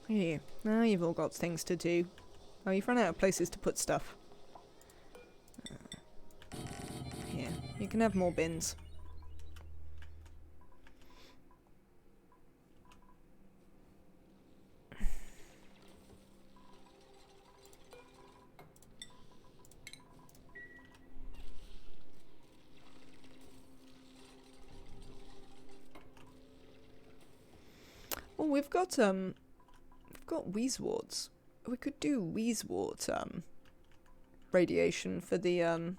Here. Now you've all got things to do. Oh, you've run out of places to put stuff. Here. You can have more bins. Oh, we've got Wheezeworts. We could do Wheezewort radiation for the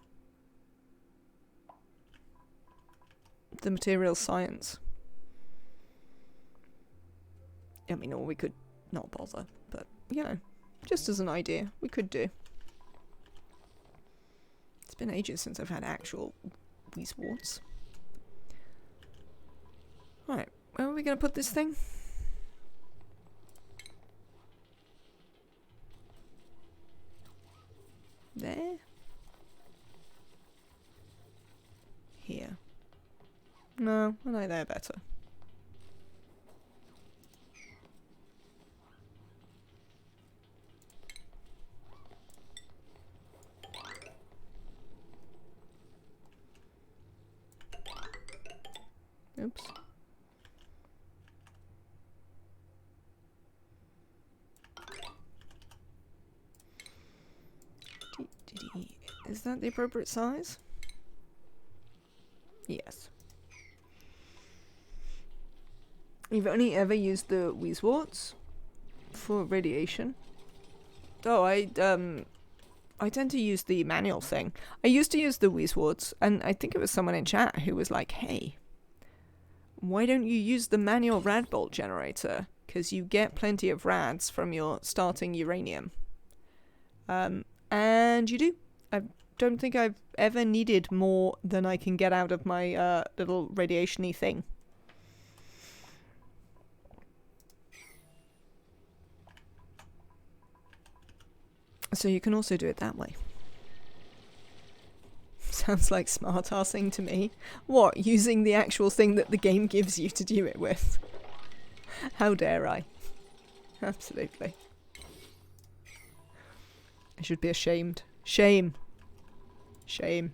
material science. I mean, or we could not bother, but you know, just as an idea, we could do. It's been ages since I've had actual Wheezeworts. Right, where are we going to put this thing? There? Here. No, I like there better. Oops. Is that the appropriate size? Yes. You've only ever used the Wheezeworts for radiation? Oh, I tend to use the manual thing. I used to use the Wheezeworts, and I think it was someone in chat who was like, hey, why don't you use the manual rad bolt generator? Because you get plenty of rads from your starting uranium. And you do. I don't think I've ever needed more than I can get out of my little radiation-y thing. So you can also do it that way. Sounds like smart-arsing to me. What, using the actual thing that the game gives you to do it with? How dare I? Absolutely. I should be ashamed. Shame. Shame.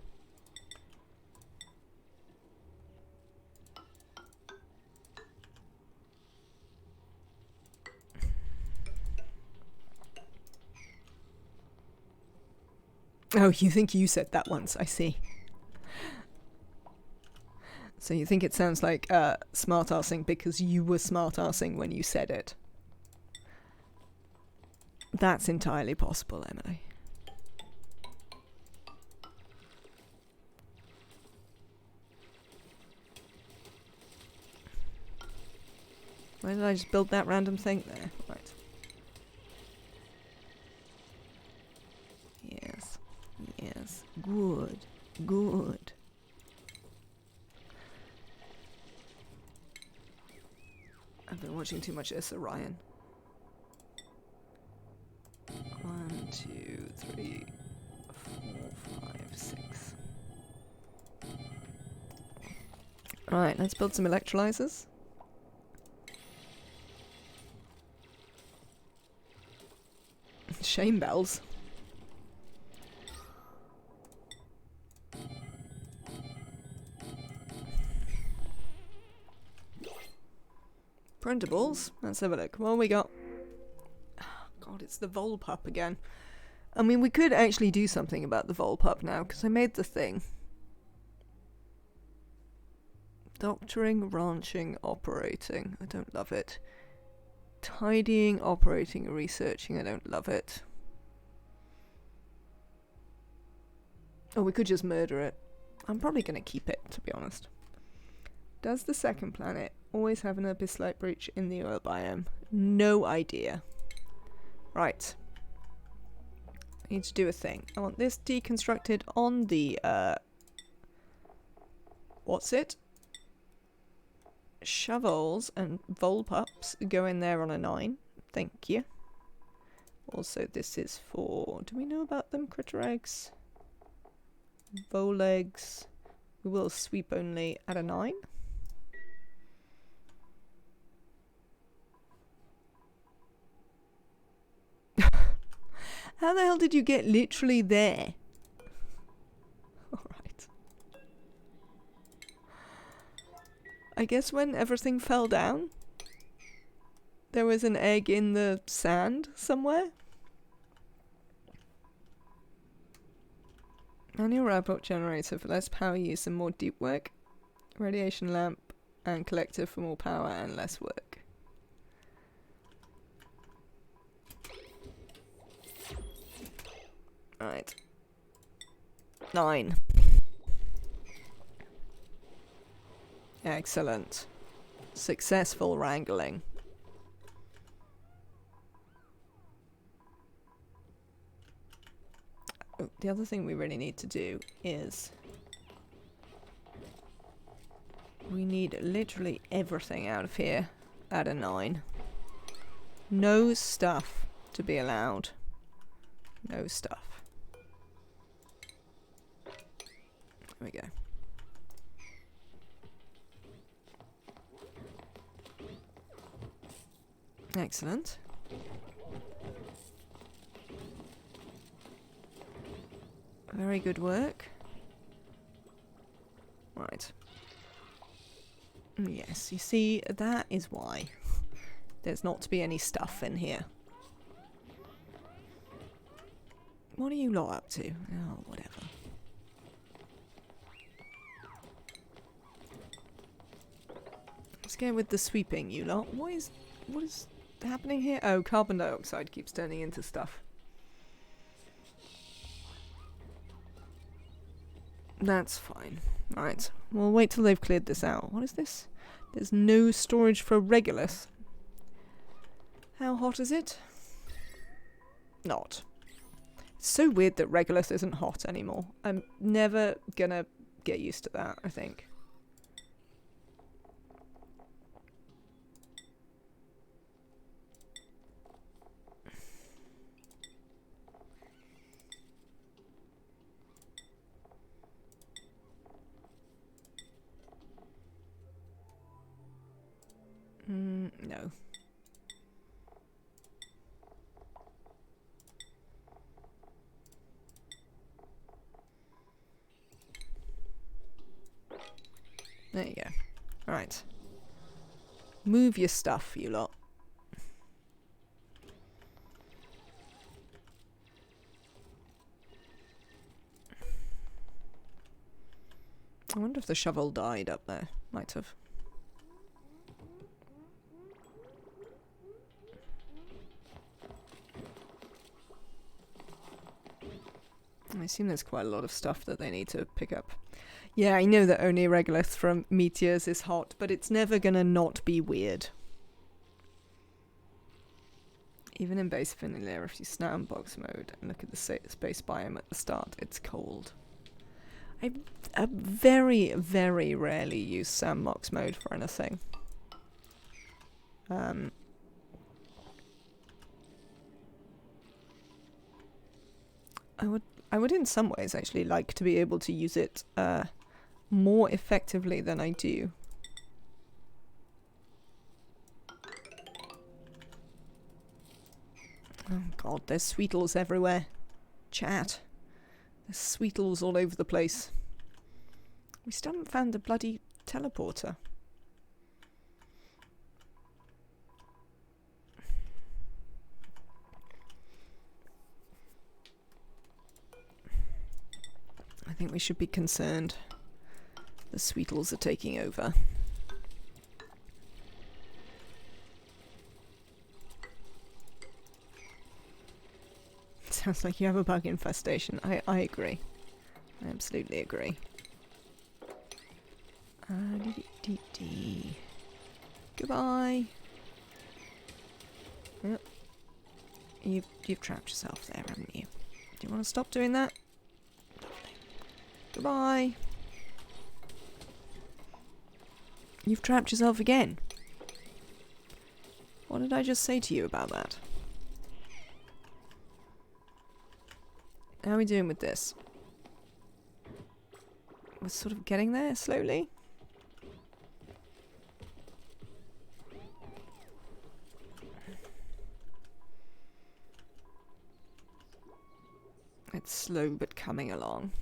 Oh, you think you said that once, I see. So you think it sounds like smart-arsing because you were smart-arsing when you said it. That's entirely possible, Emily. Why did I just build that random thing there? Right. Yes. Yes. Good. Good. I've been watching too much Issa Ryan. 1, 2, 3, 4, 5, 6. Right, let's build some electrolyzers. Shame bells. Printables. Let's have a look. What we got? Oh, God, it's the Volpup again. I mean, we could actually do something about the Volpup now, because I made the thing. Doctoring, ranching, operating. I don't love it. Tidying, operating, researching. I don't love it. Oh, we could just murder it. I'm probably going to keep it, to be honest. Does the second planet always have an abyss light breach in the oil biome? No idea. Right. I need to do a thing. I want this deconstructed on the, what's it? Shovels and Volpups go in there on a 9. Thank you. Also, this is for... Do we know about them? Critter eggs? Volegs. We will sweep only at a 9. How the hell did you get literally there? Alright. I guess when everything fell down, there was an egg in the sand somewhere. Manual rapport generator for less power use and more deep work. Radiation lamp and collector for more power and less work. Right. 9. Excellent. Successful wrangling. Oh, the other thing we really need to do is... we need literally everything out of here at a 9. No stuff to be allowed. No stuff. There we go. Excellent. Very good work. Right. Yes, you see, that is why there's not to be any stuff in here. What are you lot up to? Oh, whatever. Let's get with the sweeping, you lot. What is happening here? Oh, carbon dioxide keeps turning into stuff. That's fine. Right, we'll wait till they've cleared this out. What is this? There's no storage for Regulus. How hot is it? Not. It's so weird that Regulus isn't hot anymore. I'm never gonna get used to that, I think. No. There you go. Alright. Move your stuff, you lot. I wonder if the shovel died up there. Might have. I assume there's quite a lot of stuff that they need to pick up. Yeah, I know that only Regulus from Meteors is hot, but it's never gonna not be weird. Even in base vanilla, if you snap on box mode and look at the space biome at the start, it's cold. I very, very rarely use sandbox mode for anything. I would in some ways actually like to be able to use it more effectively than I do. Oh god, there's sweetles everywhere. Chat. There's sweetles all over the place. We still haven't found the bloody teleporter. I think we should be concerned. The sweetles are taking over. Sounds like you have a bug infestation. I agree. I absolutely agree. Goodbye. Yep. You've trapped yourself there, haven't you? Do you want to stop doing that? Lovely. Goodbye. You've trapped yourself again. What did I just say to you about that? How are we doing with this? We're sort of getting there slowly. It's slow but coming along.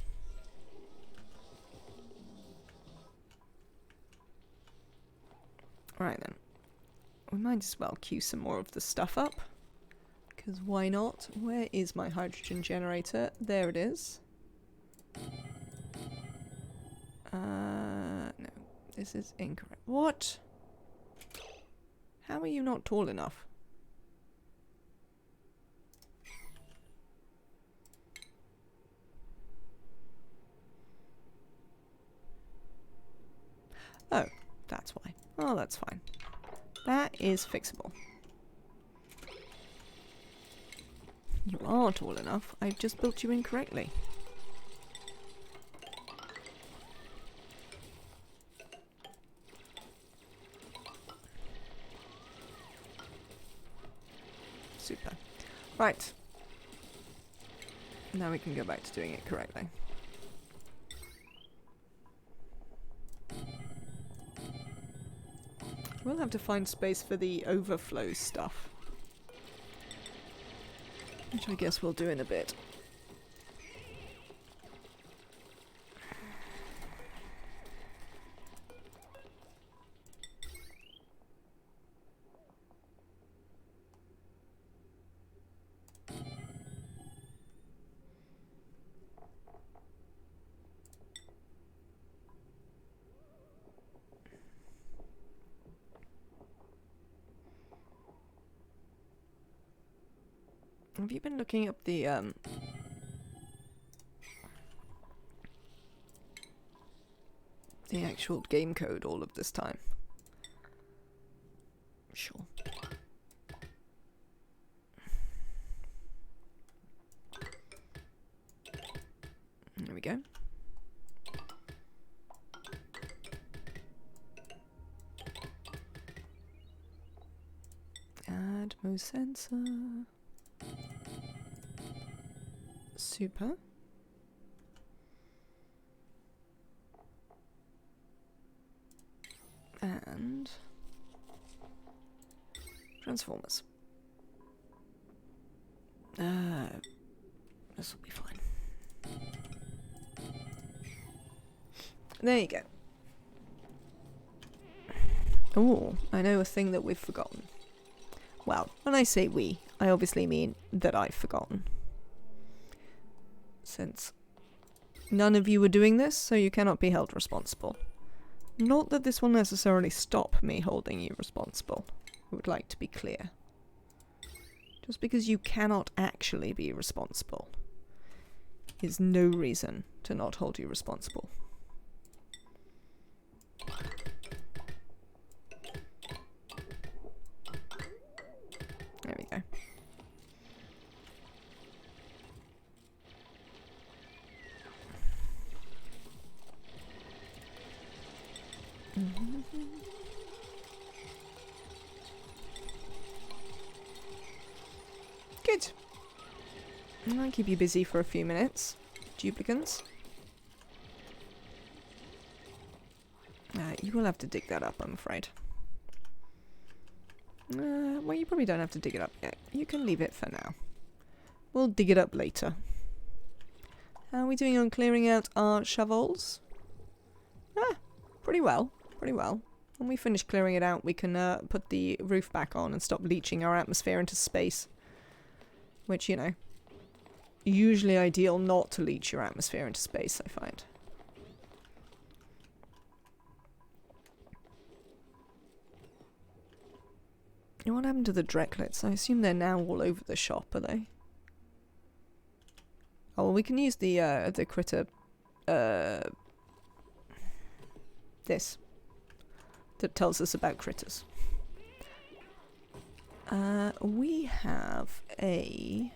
Right then. We might as well queue some more of the stuff up. Because why not? Where is my hydrogen generator? There it is. No. This is incorrect. What? How are you not tall enough? Oh, that's why. Oh, that's fine. That is fixable. You are tall enough. I've just built you incorrectly. Super. Right. Now we can go back to doing it correctly. We'll have to find space for the overflow stuff. Which I guess we'll do in a bit. Have you been looking up the actual game code all of this time? Sure. There we go. Atmo sensor. Super. And transformers. This will be fine. There you go. Oh, I know a thing that we've forgotten. Well, when I say we, I obviously mean that I've forgotten. Since none of you were doing this, so you cannot be held responsible. Not that this will necessarily stop me holding you responsible. I would like to be clear. Just because you cannot actually be responsible is no reason to not hold you responsible. There we go. Good. I'll keep you busy for a few minutes. Duplicants. You will have to dig that up, I'm afraid. Well, you probably don't have to dig it up yet. You can leave it for now. We'll dig it up later. How are we doing on clearing out our shovels? Pretty well. Pretty well. When we finish clearing it out, we can put the roof back on and stop leaching our atmosphere into space. Which, you know, usually ideal not to leach your atmosphere into space, I find. And what happened to the Drecklets? I assume they're now all over the shop, are they? Oh, well, we can use the critter, this. That tells us about critters. We have a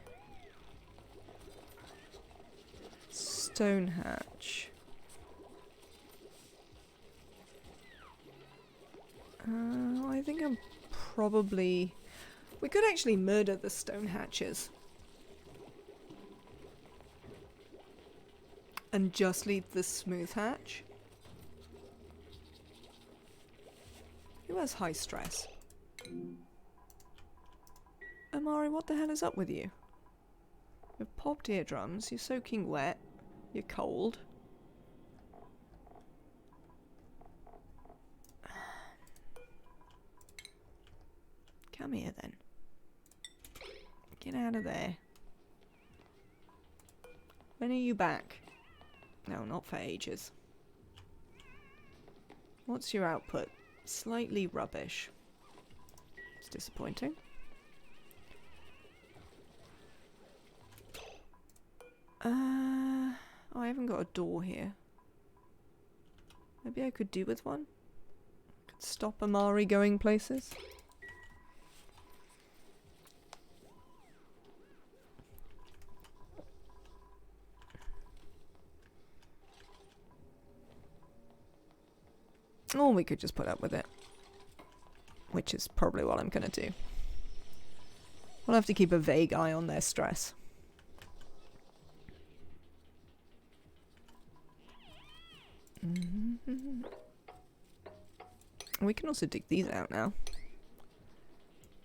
stone hatch. I think I'm probably... We could actually murder the stone hatches. And just leave the smooth hatch. Who has high stress? Amari, what the hell is up with you? You've popped eardrums, you're soaking wet, you're cold. Come here then. Get out of there. When are you back? No, not for ages. What's your output? Slightly rubbish. It's disappointing. Oh, I haven't got a door here. Maybe I could do with one? Could stop Amari going places? Or we could just put up with it. Which is probably what I'm gonna do. We'll have to keep a vague eye on their stress. We can also dig these out now.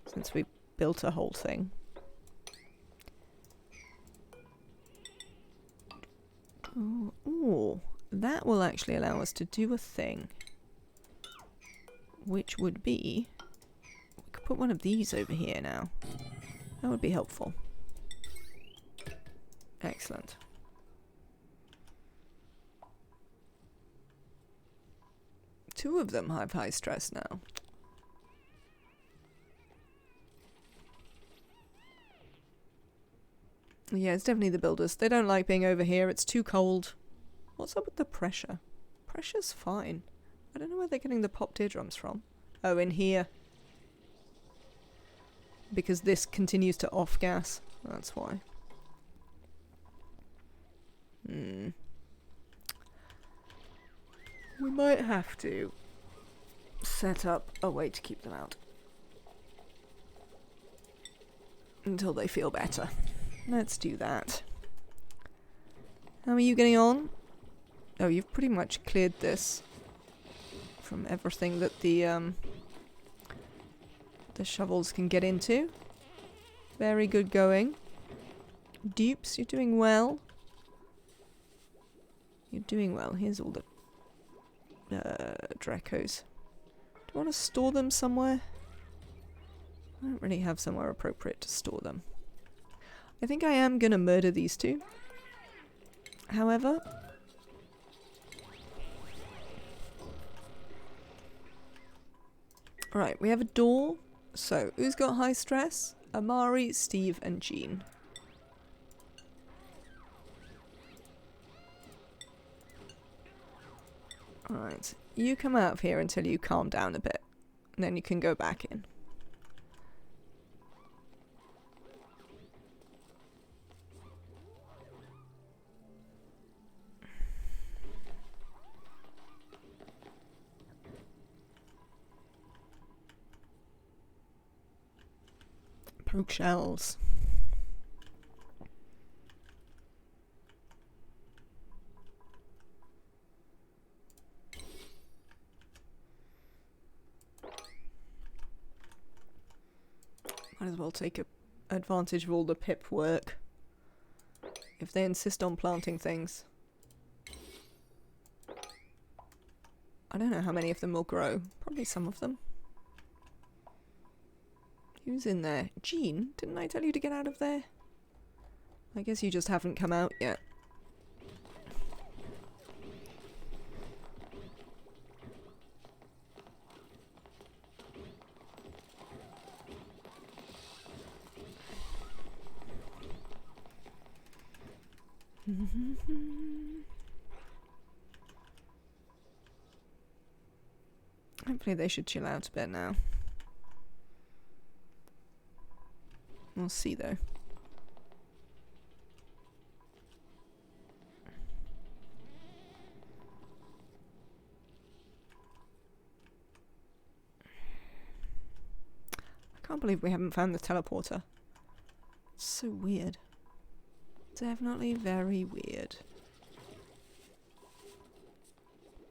Since we built a whole thing. Ooh, that will actually allow us to do a thing. Which would be... We could put one of these over here now. That would be helpful. Excellent. Two of them have high stress now. Yeah, it's definitely the builders. They don't like being over here. It's too cold. What's up with the pressure? Pressure's fine. I don't know where they're getting the pop teardrums from. Oh, in here. Because this continues to off-gas. That's why. We might have to set up a way to keep them out. Until they feel better. Let's do that. How are you getting on? Oh, you've pretty much cleared this from everything that the shovels can get into. Very good going. Dupes, you're doing well. You're doing well. Here's all the Dracos. Do you want to store them somewhere? I don't really have somewhere appropriate to store them. I think I am gonna murder these two. However... Right, we have a door. So, who's got high stress? Amari, Steve, and Jean. Alright, you come out of here until you calm down a bit. And then you can go back in. Poke shells. Might as well take advantage of all the pip work. If they insist on planting things. I don't know how many of them will grow. Probably some of them. Who's in there? Jean? Didn't I tell you to get out of there? I guess you just haven't come out yet. Hopefully they should chill out a bit now. We'll see though. I can't believe we haven't found the teleporter. It's so weird. Definitely very weird.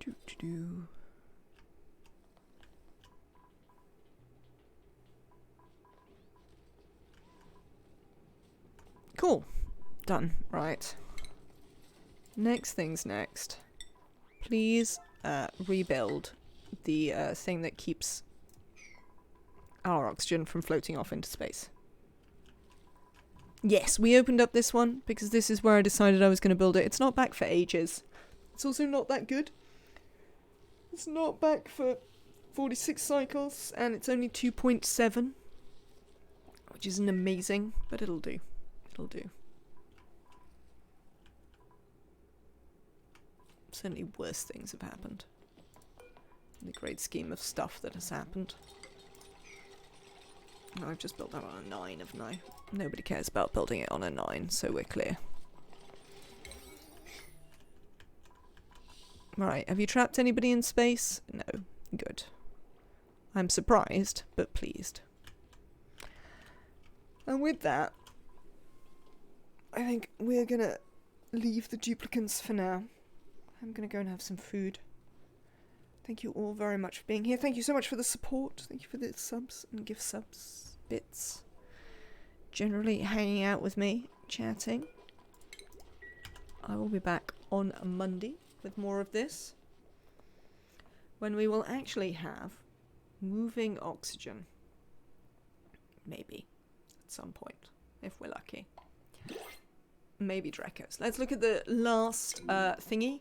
Doo-doo-doo. Cool. Done. Right. Next thing's next. Please rebuild the thing that keeps our oxygen from floating off into space. Yes, we opened up this one because this is where I decided I was going to build it. It's not back for ages. It's also not that good. It's not back for 46 cycles and it's only 2.7. Which isn't amazing, but it'll do. It'll do. Certainly worse things have happened. In the great scheme of stuff that has happened. Oh, I've just built that on a 9, haven't I? Nobody cares about building it on a 9, so we're clear. Right, have you trapped anybody in space? No. Good. I'm surprised, but pleased. And with that, I think we're gonna leave the duplicants for now. I'm gonna go and have some food. Thank you all very much for being here. Thank you so much for the support. Thank you for the subs and gift subs bits. Generally hanging out with me, chatting. I will be back on Monday with more of this. When we will actually have moving oxygen. Maybe. At some point. If we're lucky. Maybe Dracos. Let's look at the last thingy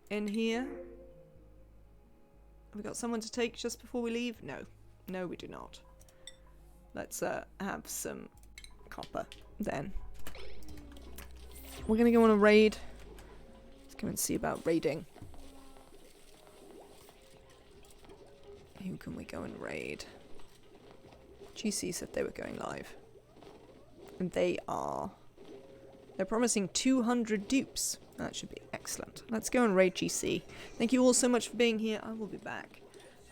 in here. Have we got someone to take just before we leave? No. No, we do not. Let's have some copper then. we're gonna go on a raid. Let's go and see about raiding. Who can we go and raid? GC said they were going live. And they are. They're promising 200 dupes. That should be excellent. Let's go and raid GC. Thank you all so much for being here. I will be back.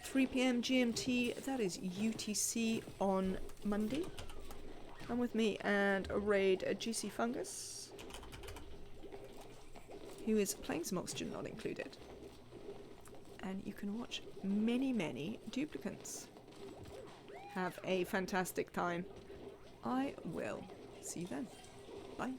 3 PM GMT, that is UTC on Monday. Come with me and raid a GC Fungus, who is playing some Oxygen Not Included. And you can watch many, many duplicants. Have a fantastic time. I will see you then. Bye.